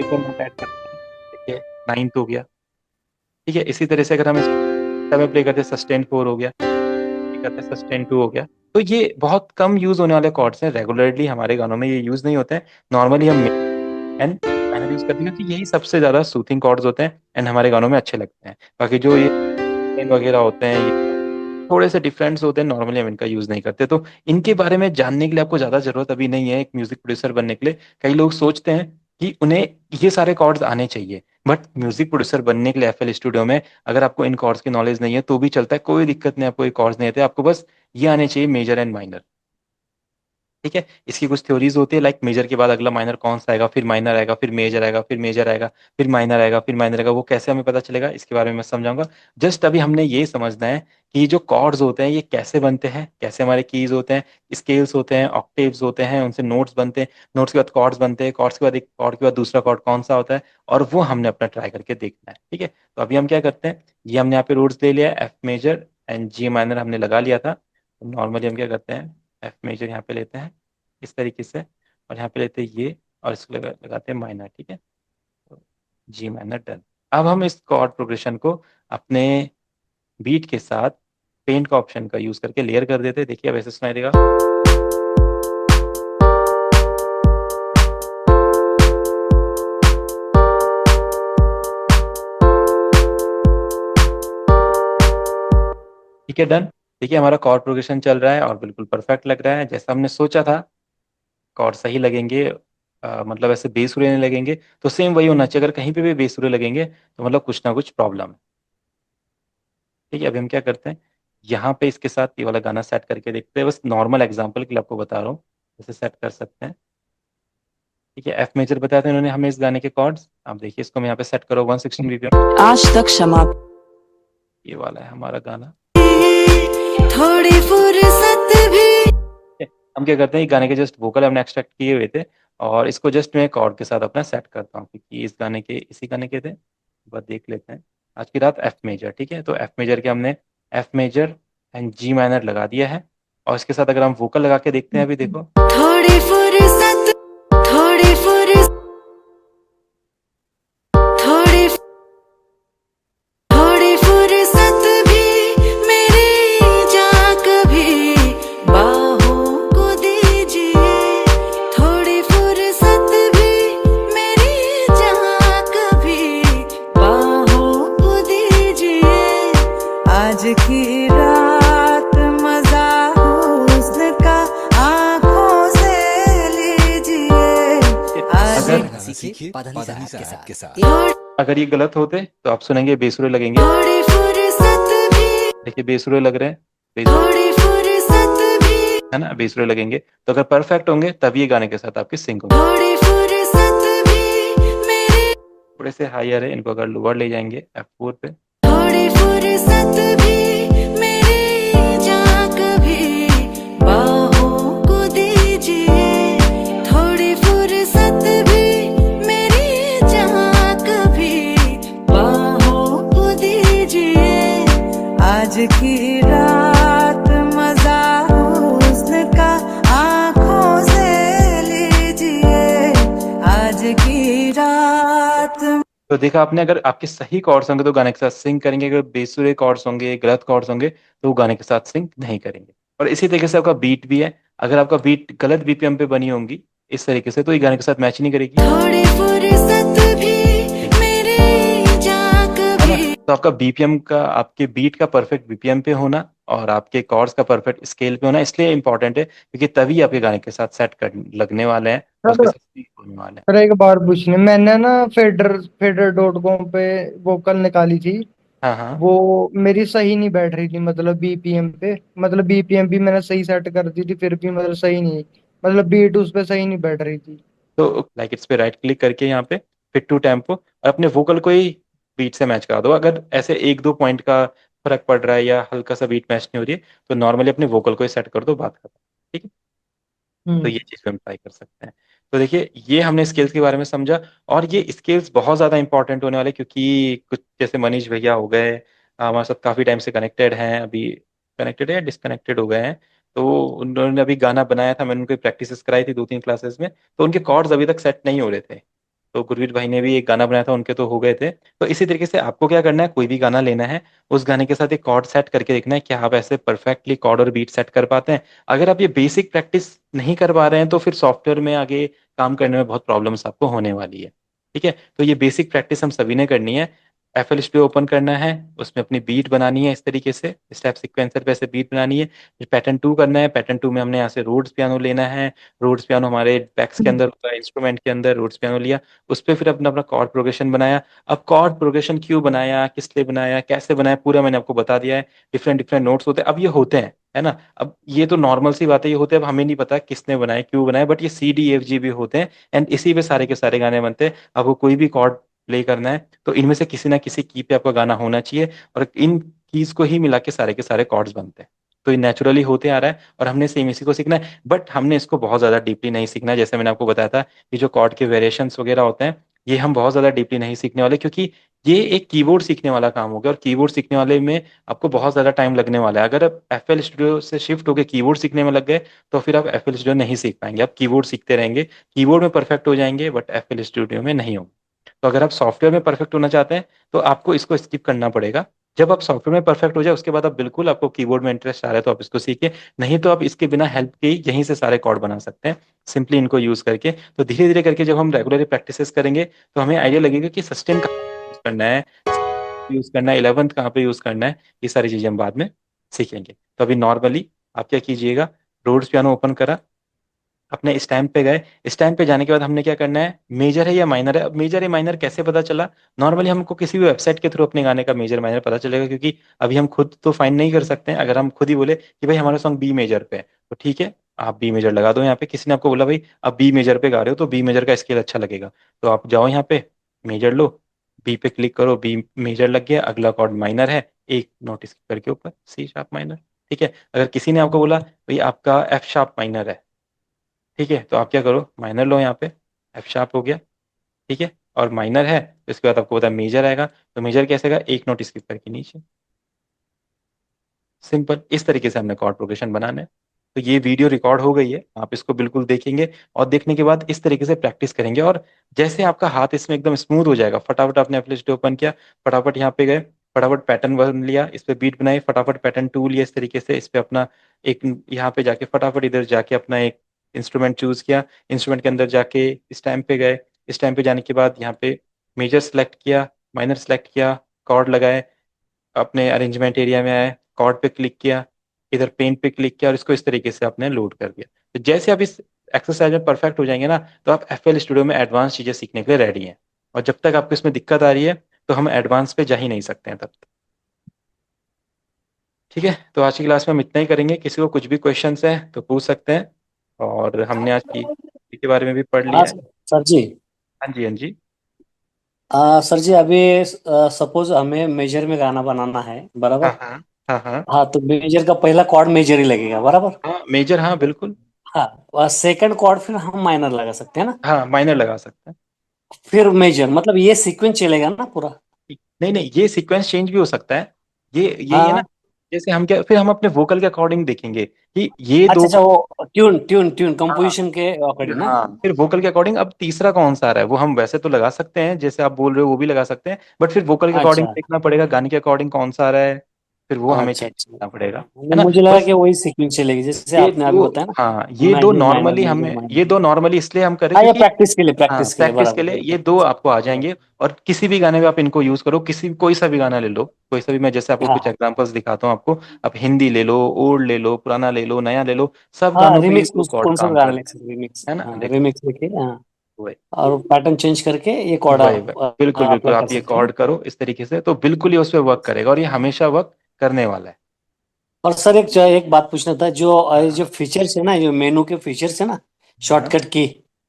और नोट ऐड करते हैं, देखिए नाइन्थ हो गया। ठीक है, इसी तरह से अगर हम इसको सेवन प्ले करते हैं, सस्टेन 4 हो गया, ये करते हैं सस्टेन 2 हो गया। तो ये बहुत कम यूज होने वाले कॉर्ड्स हैं, रेगुलरली हमारे गानों में ये यूज नहीं होते हैं। नॉर्मली हम एंड माइनर यूज करते हैं, क्योंकि यही सबसे ज्यादा सूथिंग कॉर्ड्स होते हैं, एंड हमारे गानों में अच्छे लगते हैं। बाकी जो ये वगैरह होते हैं, ये थोड़े से डिफरेंस होते हैं, नॉर्मली हम इनका यूज नहीं करते। तो इनके बारे में जानने के लिए आपको ज्यादा जरूरत अभी नहीं है एक म्यूजिक प्रोड्यूसर बनने के लिए। कई लोग सोचते हैं कि उन्हें ये सारे कॉर्ड्स आने चाहिए, बट म्यूजिक प्रोड्यूसर बनने के लिए एफएल स्टूडियो में अगर आपको इन कॉर्ड्स की नॉलेज नहीं है तो भी चलता है, कोई दिक्कत नहीं। आपको ये कॉर्ड्स नहीं आते, आपको बस ये आने चाहिए, मेजर एंड माइनर। ठीक है, इसकी कुछ थ्योरीज होती है, लाइक मेजर के बाद अगला माइनर कौन सा आएगा, फिर माइनर आएगा, फिर मेजर आएगा, फिर मेजर आएगा, फिर माइनर आएगा, फिर माइनर आएगा। वो कैसे हमें पता चलेगा, इसके बारे में मैं समझाऊंगा। जस्ट अभी हमने ये समझना है कि ये जो कॉर्ड्स होते हैं ये कैसे बनते हैं, कैसे हमारे कीज होते हैं, स्केल्स होते हैं, ऑक्टेव्स होते हैं, उनसे नोट्स बनते हैं, नोट्स के बाद कॉर्ड्स बनते हैं, कॉर्ड्स के बाद एक कॉर्ड के बाद दूसरा कॉर्ड कौन सा होता है, और वो हमने अपना ट्राई करके देखना है। ठीक है, तो अभी हम क्या करते हैं, ये हमने यहाँ पे रूट्स ले लिया, F major and G minor हमने लगा लिया था। नॉर्मली हम क्या करते हैं, एफ मेजर यहाँ पे लेते हैं इस तरीके से, और यहाँ पे लेते हैं ये, और इसको लगाते हैं माइनर। ठीक है, तो जी माइनर डन। अब हम इस कॉर्ड प्रोग्रेशन को अपने बीट के साथ पेंट का ऑप्शन का यूज करके लेयर कर देते हैं। देखिए अब ऐसे सुनाई देगा। ठीक है, डन। देखिए हमारा कॉर्ड प्रोग्रेशन चल रहा है और बिल्कुल परफेक्ट लग रहा है, जैसा हमने सोचा था। कॉर्ड सही लगेंगे, मतलब ऐसे बेसुरे नहीं लगेंगे, तो सेम वही होना चाहिए। अगर कहीं पे भी बेसुरे लगेंगे तो मतलब कुछ ना कुछ प्रॉब्लम है। ठीक है, अभी हम क्या करते हैं, यहाँ पे इसके साथ ये वाला गाना सेट करके देखते हैं। बस नॉर्मल एग्जांपल के लिए आपको बता रहा हूँ, जैसे सेट कर सकते हैं। ठीक है, एफ मेजर बताया था इन्होंने हमें इस गाने के कॉर्ड्स। आप देखिए इसको मैं यहाँ पे सेट करो 116 बीपीएम। आज तक क्षमा। ये वाला है हमारा गाना। थोड़ी फुर्सत भी। ठीक है, हम क्या करते हैं, ये गाने के जस्ट वोकल हमने एक्सट्रैक्ट किए हुए थे, और इसको जस्ट मैं कॉर्ड के साथ अपना सेट करता हूँ, क्योंकि इस गाने के इसी गाने के थे। बस देख लेते हैं। आज की रात एफ मेजर। ठीक है, तो एफ मेजर के हमने F major and G minor लगा दिया है, और इसके साथ अगर हम वोकल लगा के देखते हैं, अभी देखो। थोड़ी फुर्सत, थोड़ी फुर्सत, थोड़ी थोड़ी फुर्सत भी मेरी जान कभी बाहों को दीजिए। थोड़ी फुर्सत भी मेरी जान कभी बाहों को दीजिए। आज की रात मजा हुस्न का आंखों से लीजिए। आज अगर सीखिए पाधानी साहब के साथ। अगर ये गलत होते तो आप सुनेंगे बेसुरे लगेंगे। थोड़ी फुर्सत भी, देखिए बेसुरे लग रहे हैं, बेसुरे, थोड़ी फुर्सत भी, है ना, बेसुरे लगेंगे। तो अगर परफेक्ट होंगे तभी ये गाने के साथ आपके सिंक होंगे। थोड़ी फुर्सत भी मेरी, थोड़े से हायर है, इनको अगर लोअर ले जाएंगे F4 पे। थोड़ी फुर्सत भी मेरी जान कभी बाहों को दीजिए। थोड़ी फुर्सत भी मेरी जान कभी बाहों को दीजिए। आज की रात मजा हुस्न का आंखों से लीजिए। आज की रात। तो देखा आपने, अगर आपके सही कॉर्ड्स होंगे तो गाने के साथ सिंग करेंगे, अगर बेसुरे कॉर्ड्स होंगे, गलत कॉर्ड्स होंगे, तो वो गाने के साथ सिंग नहीं करेंगे। और इसी तरीके से आपका बीट भी है, अगर आपका बीट गलत बीपीएम पे बनी होंगी इस तरीके से, तो ये गाने के साथ मैच नहीं करेगी। थोड़ी फुर्सत भी मेरी जान है ना, कभी। तो आपका बीपीएम का, आपके बीट का परफेक्ट बीपीएम पे होना और आपके कॉर्ड्स का परफेक्ट स्केल पे होना इसलिए इंपॉर्टेंट है, क्योंकि तभी आपके गाने के साथ सेट कर लगने वाले हैं और उसके सर साथ sync होने वाले हैं। सर एक बार पूछनी, मैंने ना फेडर फेडर डॉट कॉम पे वोकल निकाली थी। हाँ हाँ। वो मेरी सही नहीं बैठ रही थी, मतलब बीपीएम पे, मतलब बीपीएम भी मैंने सही सेट कर दी थी, फिर भी मतलब सही नहीं, मतलब बीट उस पे सही नहीं बैठ रही थी। तो लाइक इट्स पे राइट क्लिक करके यहाँ पे फिट टू टेम्पो, और अपने वोकल को ही बीट से मैच करा दो। अगर ऐसे एक दो पॉइंट का फर्क पड़ रहा है या हल्का सा बीट मैच नहीं हो रही है, तो नॉर्मली अपने वोकल को ही सेट कर दो, बात खत्म। ठीक है, तो हम्म। ये चीज़ पे हम ट्राई कर सकते हैं। तो देखिए ये हमने स्किल्स के बारे में समझा, और ये स्किल्स बहुत ज़्यादा इंपॉर्टेंट होने वाले, क्योंकि कुछ जैसे मनीष भैया हो गए, हमारे साथ काफ़ी टाइम से कनेक्टेड हैं, अभी कनेक्टेड है, डिसकनेक्टेड हो गए हैं। तो उन्होंने अभी गाना बनाया था, मैंने उनको प्रैक्टिस कराई थी 2-3 क्लासेस में, तो उनके कॉर्ड्स अभी तक सेट नहीं हो रहे थे। तो गुरवीर भाई ने भी एक गाना बनाया था, उनके तो हो गए थे। तो इसी तरीके से आपको क्या करना है, कोई भी गाना लेना है, उस गाने के साथ एक कॉर्ड सेट करके देखना है कि आप ऐसे परफेक्टली कॉर्ड और बीट सेट कर पाते हैं। अगर आप ये बेसिक प्रैक्टिस नहीं कर पा रहे हैं, तो फिर सॉफ्टवेयर में आगे काम करने में बहुत प्रॉब्लम्स आपको होने वाली है। ठीक है, तो ये बेसिक प्रैक्टिस हम सभी ने करनी है। FL स्टूडियो ओपन करना है, उसमें अपनी बीट बनानी है, इस तरीके से स्टेप सिक्वेंसर पे ऐसे बीट बनानी है। फिर पैटर्न 2 करना है, पैटर्न 2 में हमने यहाँ से रोड्स पियानो लेना है। रोड्स पियानो हमारे पैक्स के अंदर होता है, इंस्ट्रूमेंट के अंदर रोड्स पियानो लिया, उस पर फिर अपना अपना कॉर्ड प्रोग्रेशन बनाया। अब कॉर्ड प्रोग्रेशन क्यों बनाया, किस लिए बनाया, कैसे बनाया, पूरा मैंने आपको बता दिया है। डिफरेंट डिफरेंट नोट्स होते हैं, अब ये होते हैं, है ना। अब ये तो नॉर्मल सी बात है, ये होते हैं, अब हमें नहीं पता किसने बनाए क्यों बनाए, बट ये CDFG भी होते हैं, एंड इसी पे सारे के सारे गाने बनते हैं। आपको कोई भी कॉर्ड प्ले करना है तो इनमें से किसी ना किसी की पे आपका गाना होना चाहिए, और इन कीज को ही मिला के सारे कॉर्ड्स बनते हैं। तो ये नेचुरली होते आ रहा है, और हमने सेम इसी को सीखना है, बट हमने इसको बहुत ज्यादा डीपली नहीं सीखना है। जैसे मैंने आपको बताया था कि जो कॉर्ड के वेरिएशंस वगैरह होते हैं, ये हम बहुत ज्यादा डीपली नहीं सीखने वाले, क्योंकि ये एक कीबोर्ड सीखने वाला काम हो गया, और कीबोर्ड सीखने वाले में आपको बहुत ज्यादा टाइम लगने वाला है। अगर आप FL स्टूडियो से शिफ्ट होकर कीबोर्ड सीखने में लग गए, तो फिर आप FL स्टूडियो नहीं सीख पाएंगे, आप कीबोर्ड सीखते रहेंगे, कीबोर्ड में परफेक्ट हो जाएंगे, बट FL स्टूडियो में नहीं होंगे। तो अगर आप सॉफ्टवेयर में परफेक्ट होना चाहते हैं तो आपको इसको स्किप करना पड़ेगा। जब आप सॉफ्टवेयर में परफेक्ट हो जाए उसके बाद आप बिल्कुल, आपको कीबोर्ड में इंटरेस्ट आ रहा है तो आप इसको सीखिए, नहीं तो आप इसके बिना हेल्प के ही यहीं से सारे कॉर्ड बना सकते हैं सिंपली इनको यूज करके। तो धीरे धीरे करके जब हम रेगुलरली प्रैक्टिसेस करेंगे तो हमें आइडिया लगेगा कि सस्टेन कहाँ यूज करना है, यूज करना है, 11th कहाँ पे यूज करना है, ये सारी चीजें हम बाद में सीखेंगे। तो अभी नॉर्मली आप क्या कीजिएगा, रोड्स पियानो ओपन करा, अपने स्टैम्प पे गए, स्टैम्प पे जाने के बाद हमने क्या करना है, मेजर है या माइनर है। अब मेजर या माइनर कैसे पता चला, नॉर्मली हमको किसी भी वेबसाइट के थ्रू अपने गाने का मेजर माइनर पता चलेगा, क्योंकि अभी हम खुद तो फाइंड नहीं कर सकते हैं। अगर हम खुद ही बोले कि भाई हमारा सॉन्ग बी मेजर पे है तो ठीक है, आप बी मेजर लगा दो यहाँ पे। किसी ने आपको बोला भाई आप बी मेजर पे गा रहे हो तो बी मेजर का स्केल अच्छा लगेगा, तो आप जाओ यहाँ पे मेजर लो, बी पे क्लिक करो, बी मेजर लग गया, अगला कॉर्ड माइनर है, एक नोटिस करके ऊपर सी शार्प माइनर। ठीक है, अगर किसी ने आपको बोला भाई आपका एफ शार्प माइनर है, ठीक है, तो आप क्या करो, माइनर लो यहाँ पे, एफ शार्प हो गया, ठीक है, और माइनर है तो इसके बाद आपको पता है मेजर आएगा, तो मेजर कैसे आएगा, एक नोट स्किप करके नीचे। सिंपल, इस तरीके से हमने कॉर्ड प्रोग्रेशन बनाना है। तो ये वीडियो रिकॉर्ड हो गई है, आप इसको बिल्कुल देखेंगे और देखने के बाद इस तरीके से प्रैक्टिस करेंगे, और जैसे आपका हाथ इसमें एकदम स्मूथ हो जाएगा, फटाफट आपने एप्लिकेशन ओपन किया, फटाफट यहाँ पे गए, फटाफट पैटर्न वन लिया, इस पे बीट बनाई, फटाफट पैटर्न टू लिया, इस तरीके से इस पे अपना एक, यहाँ पे जाके फटाफट इधर जाके अपना एक इंस्ट्रूमेंट चूज किया, इंस्ट्रूमेंट के अंदर जाके इस टाइम पे गए, इस टाइम पे जाने के बाद यहाँ पे मेजर सेलेक्ट किया, माइनर सेलेक्ट किया, कॉर्ड लगाए, अपने अरेंजमेंट एरिया में आए, कॉर्ड पे क्लिक किया, इधर पेंट पे क्लिक किया और इसको इस तरीके से आपने लोड कर दिया। तो जैसे आप इस एक्सरसाइज में परफेक्ट हो जाएंगे ना, तो आप एफएल स्टूडियो में एडवांस चीजें सीखने के लिए रेडी हैं। और जब तक आपको इसमें दिक्कत आ रही है तो हम एडवांस पे जा ही नहीं सकते हैं तब तक। ठीक है, तो आज की क्लास में हम इतना ही करेंगे, किसी को कुछ भी क्वेश्चंस है तो पूछ सकते हैं। और हमने आज की के बारे में भी पढ़ हाँ लिया है। सर जी। हाँ जी, हाँ जी। सर जी अभी सपोज हमें मेजर में गाना बनाना है हाँ बराबर। हाँ। हाँ हाँ। हाँ तो मेजर का पहला कॉर्ड मेजर ही लगेगा बराबर। हाँ मेजर, हाँ बिल्कुल। हाँ और सेकंड कॉर्ड फिर हम माइनर लगा सकते हैं ना। हाँ माइनर लगा सकते हैं। फिर मेजर मतलब ये सीक्वेंस चलेगा ना पूरा। नहीं नहीं, ये सीक्वेंस चेंज भी हो सकता है। ये यही है ना, हाँ जैसे हम क्या, फिर हम अपने वोकल के अकॉर्डिंग देखेंगे कि ये अच्छा दो। अच्छा वो ट्यून ट्यून ट्यून हाँ कंपोजिशन के अकॉर्डिंग ना। हाँ, फिर वोकल के अकॉर्डिंग अब तीसरा कौन सा आ रहा है वो हम वैसे तो लगा सकते हैं, जैसे आप बोल रहे हो वो भी लगा सकते हैं, बट फिर वोकल के अकॉर्डिंग अच्छा देखना पड़ेगा, गाने के अकॉर्डिंग कौन सा आ रहा है, फिर वो हमें अच्छा चेंज अच्छा। करना पड़ेगा, है नहीं, ना। मुझे लगा बस कि वही सीक्वेंस चलेगी जैसे ये आपने अभी दो, बताया ना। हाँ ये दो मेजर माइनर नॉर्मली मेजर हमें, ये माइनर। दो नॉर्मली इसलिए हम करें हाँ ये क्योंकि हाँ प्रैक्टिस के लिए प्रैक्टिस के बराबर लिए ये दो प्रैक्टिस। आपको आ जाएंगे। और किसी भी गाने में आप इनको यूज करो, किसी कोई सा भी गाना ले लो, कोई सा भी, मैं जैसे आपको कुछ हाँ एग्जांपल्स दिखाता हूँ आपको। आप हिंदी ले लो, ओल्ड ले लो, पुराना ले लो, नया ले लो, सब हाँ गानों पे ये रिमिक्स दो कॉर्ड कौन सा भी काम गाना लिख करते सकते रिमिक्स हैं, है ना। हाँ देखो, रिमिक्स लिखे हाँ। वही और पैटर्न चेंज करके ये कॉर्ड वही आप वही, बिल्कुल बिल्कुल, अप्लाई कर आप ये सकते हैं। कॉर्ड करो इस तरीके से तो बिल्कुल ही उस पर वर्क करेगा, और ये हमेशा वर्क करने वाला है। और सर एक बात पूछना था जो हाँ जो फीचर्स है ना जो मेनू के फीचर्स है ना हाँ शॉर्टकट की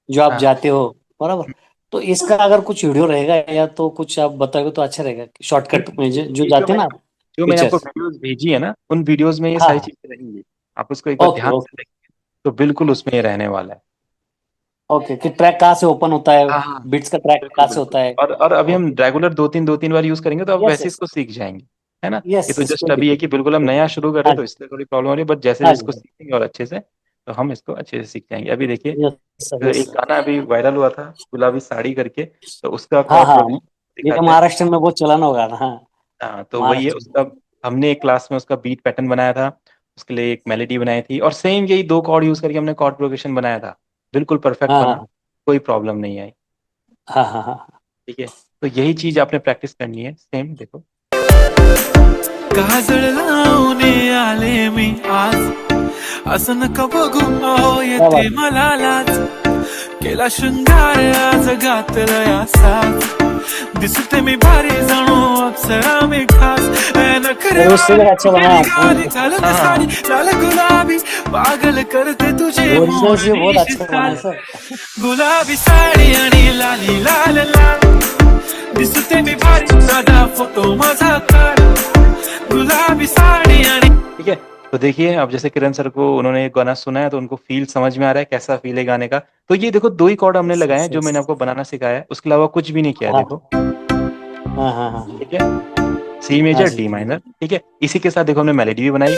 जो आप हाँ। जाते हो बराबर। तो इसका अगर कुछ वीडियो रहेगा या तो कुछ आप बताओगे तो अच्छा रहेगा शॉर्टकट में जो ये जाते हैं ना जो मैंने आपको फीचर्स। वीडियोस भेजी है ना, उन वीडियोस में ये सारी हाँ चीजें रहेंगी, आप उसको एक बार ओके ध्यान से ओके देखेंगे तो बिल्कुल उसमें ये रहने वाला है। ओके कि ट्रैक कहाँ से ओपन होता है हाँ हाँ, बिट्स का ट्रैक बिल्कुल कहाँ से बिल्कुल। होता है। और अभी हम ओके रेगुलर दो तीन बार यूज करेंगे तो आप यस वैसे यस इसको सीख जाएंगे, है ना। ये यस तो यस जस्ट कोई अभी है दिक्कत कि बिल्कुल हम नहीं। नया शुरू कर रहे हाँ हैं तो जी इसलिए थोड़ी प्रॉब्लम हो रही है, बट जैसे हाँ इसको जी सीखेंगे और अच्छे से तो हम इसको अच्छे से सीख जाएंगे। अभी देखिए, यस सर यस। एक गाना अभी वायरल हुआ था, गुलाबी साड़ी करके, तो उसका हाँ कॉर्ड हाँ प्रोग्रेशन ये दिखाते हैं। महाराष्ट्र में बहुत चलन होगा ना हाँ। हाँ तो वही है महाराष्ट्र में उसका, हमने एक क्लास में उसका बीट पैटर्न बनाया था, उसके लिए एक मेलोडी बनाई थी, और सेम यही दो कॉर्ड यूज करके हमने कॉर्ड प्रोग्रेशन बनाया था, बिल्कुल परफेक्ट हाँ बना, हाँ कोई प्रॉब्लम नहीं आई। हाँ हाँ हाँ। ठीक है, तो यही चीज आपने प्रैक्टिस करनी है, सेम देखो। काजळ लावून आले मी आज असं नका बघू अहो क्या बात येते मला लाज केला शृंगार आज घातलया साज दिसते मी भारी जणू अप्सरा मी खास है नखरे और उससे भी अच्छा बनाया गाली घालून हाँ साडी हाँ लाल गुलाबी पागल करते तुझे ओरिजिनल से बहुत मोरनीशी अच्छा बनाया चाल सर। गुलाबी साडी आणि लाली लाल लाल दिसते मी भारी साधा फोटो माझा काढ गुलाबी साडी आणि ठीक है, तो देखिए अब जैसे किरण सर को, उन्होंने एक गाना सुना है तो उनको फील समझ में आ रहा है, कैसा फील है गाने का। तो ये देखो दो ही कॉर्ड हमने यस लगाए यस हैं जो यस। मैंने आपको बनाना सिखाया है, उसके अलावा कुछ भी नहीं किया है, हाँ देखो। हाँ हाँ हाँ ठीक है, सी हाँ मेजर जी डी माइनर, ठीक है, इसी के साथ देखो हमने मेलोडी भी बनाई।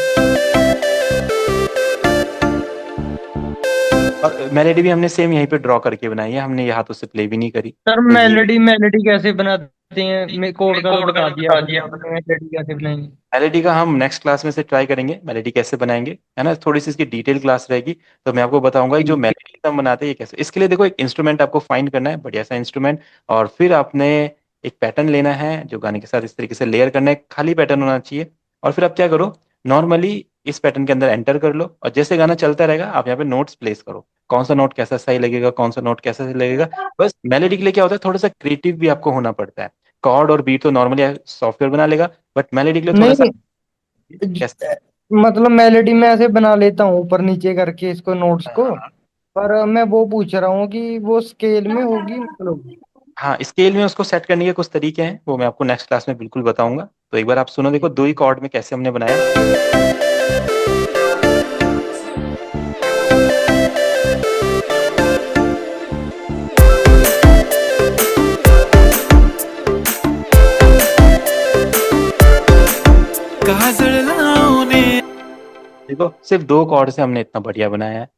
और मेलेडी भी हमने सेम यहीं पे ड्रॉ करके बनाई है, हमने ये हाथों से प्ले भी नहीं करी। सर तो ये मेलोडी मेलोडी कैसे बनाते हैं, मैं कोड का तो बता दिया आपने, मेलोडी कैसे बनाएंगे? मेलेडी का हम नेक्स्ट क्लास में से ट्राई करेंगे, मेलेडी कैसे बनाएंगे, है ना। थोड़ी सी इसकी डिटेल क्लास रहेगी, तो मैं आपको बताऊंगा कि जो मेलेडी हम बनाते हैं ये कैसे। इसके लिए देखो एक इंस्ट्रूमेंट आपको फाइंड करना है, बढ़िया सा इंस्ट्रूमेंट, और फिर आपने एक पैटर्न लेना है जो गाने के साथ इस तरीके से लेयर करना है, खाली पैटर्न होना चाहिए। और फिर आप क्या करो, नॉर्मली इस पैटर्न के अंदर एंटर कर लो, और जैसे गाना चलता रहेगा आप यहाँ पे नोट्स प्लेस करो, कौन सा नोट कैसा सही लगेगा, कौन सा नोट कैसा सही लगेगा। बस मेलेडी के लिए क्या होता है, थोड़ा सा क्रिएटिव भी आपको होना पड़ता है। कॉर्ड और बीट तो नॉर्मली सॉफ्टवेयर बना लेगा, बट मेलेडी के लिए थोड़ा सा नहीं, कैसे। मतलब मेलोडी में ऐसे बना लेता हूँ ऊपर नीचे करके इसको नोट्स को। हाँ पर मैं वो पूछ रहा हूँ कि वो स्केल में होगी मतलब? हाँ, स्केल में उसको सेट करने के कुछ तरीके हैं, वो मैं आपको नेक्स्ट क्लास में बिल्कुल बताऊंगा। तो एक बार आप सुनो, देखो दो ही कॉर्ड में कैसे हमने बनाया। काजळ लावणे देखो सिर्फ दो कॉर्ड से हमने इतना बढ़िया बनाया है,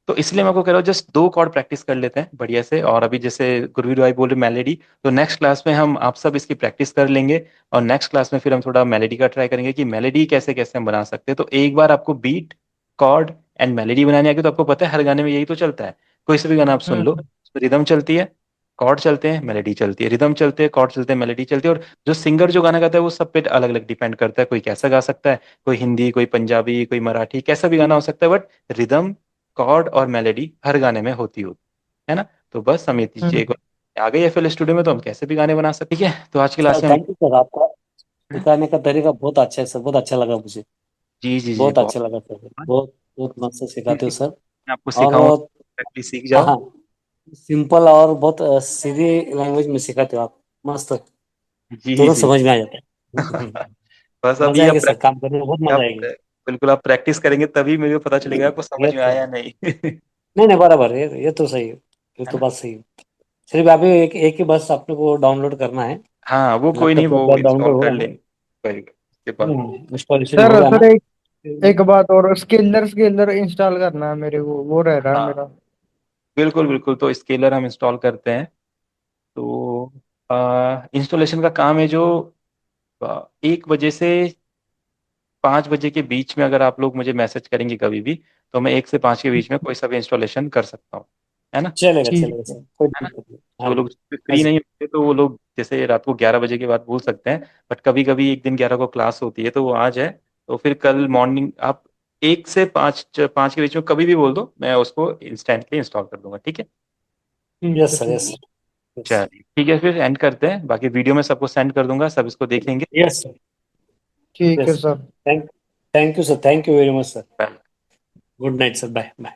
तो इसलिए मैं आपको कह रहा हूँ जस्ट दो कॉर्ड प्रैक्टिस कर लेते हैं बढ़िया से। और अभी जैसे गुरवीर भाई बोल रहे मेलेडी, तो नेक्स्ट क्लास में हम आप सब इसकी प्रैक्टिस कर लेंगे, और नेक्स्ट क्लास में फिर हम थोड़ा मेलेडी का ट्राई करेंगे कि मेलेडी कैसे कैसे हम बना सकते हैं। तो एक बार आपको बीट, कॉर्ड एंड मेलेडी बनाने आ गई, तो आपको पता है हर गाने में यही तो चलता है। कोई से भी गाना आप सुन लो, उसमें रिदम चलती है, कॉर्ड चलते हैं, मेलेडी चलती है, रिदम चलते हैं, कॉर्ड चलते हैं, मेलेडी चलती है। और जो सिंगर जो गाना गाता है वो सब पे अलग अलग डिपेंड करता है, कोई कैसा गा सकता है, कोई हिंदी, कोई पंजाबी, कोई मराठी, कैसा भी गाना हो सकता है, बट रिदम, कॉर्ड और मेलेडी हर गाने में होती होती है ना। तो बस हम ये चीज़ एक आ गई FL स्टूडियो में, तो हम कैसे भी गाने बना सकते हैं। ठीक है, तो आज की सर क्लास में हम थैंक यू सर, आपका सिखाने का तरीका बहुत अच्छा है सर, बहुत अच्छा लगा मुझे, जी जी जी बहुत बहुत अच्छा लगा सर, बहुत बहुत मस्त से सिखाते हो सर। मैं आपको और सिखाऊंगा, प्रैक्टिस सीख जाओ। हाँ, सिंपल और बहुत सीधी लैंग्वेज में सिखाते हो आप, मस्त, जी तुरंत जी समझ में आ जाता है। बस मजा अभी आएगा सर, काम करने में बहुत मजा आप आएगी। बिल्कुल आप प्रैक्टिस करेंगे तभी मेरे को पता चलेगा आपको समझ यस में सर, आया या नहीं नहीं नहीं बराबर, ये तो सही है, ये है तो ना। बात सही है। सिर्फ अभी एक एक ही बस अपने को डाउनलोड करना है, हाँ वो कोई नहीं, लैपटॉप के वो ऊपर इंस्टॉल डाउनलोड कर होगा ना। लेंगे कोई उसके बाद। इंस्टॉलेशन सर होगा सर ना। एक एक बात और, स्केलर स्केलर इंस्टॉल करना है मेरे को, वो रह रहा है हाँ मेरा। बिल्कुल बिल्कुल, तो स्केलर हम इंस्टॉल करते हैं। तो इंस्टॉलेशन का काम है जो 1 बजे से 5 बजे के बीच में अगर आप लोग मुझे मैसेज करेंगे कभी भी, तो मैं 1 से 5 के बीच में कोई सा भी इंस्टॉलेशन कर सकता हूँ, है ना। चलेगा ठीक चलेगा है। सर, कोई है ना, दिक्कत नहीं। हाँ जो जी। लोग हाँ फ्री सर। नहीं होते तो वो लोग जैसे रात को 11 बजे के बाद भूल सकते हैं, बट कभी कभी एक दिन 11 को क्लास होती है तो वो आ जाए, तो फिर कल मॉर्निंग आप 1 से 5 5 के बीच में कभी भी बोल दो, मैं उसको इंस्टेंटली इंस्टॉल कर दूंगा। ठीक है, ठीक यस है। सर, ठीक यस सर, यस। चलिए ठीक है, फिर एंड करते हैं, बाकी वीडियो में सबको सेंड कर दूंगा, सब इसको देखेंगे। यस सर, ठीक है yes. Sir. Thank thank you sir, thank you very much sir. Good night sir, bye bye.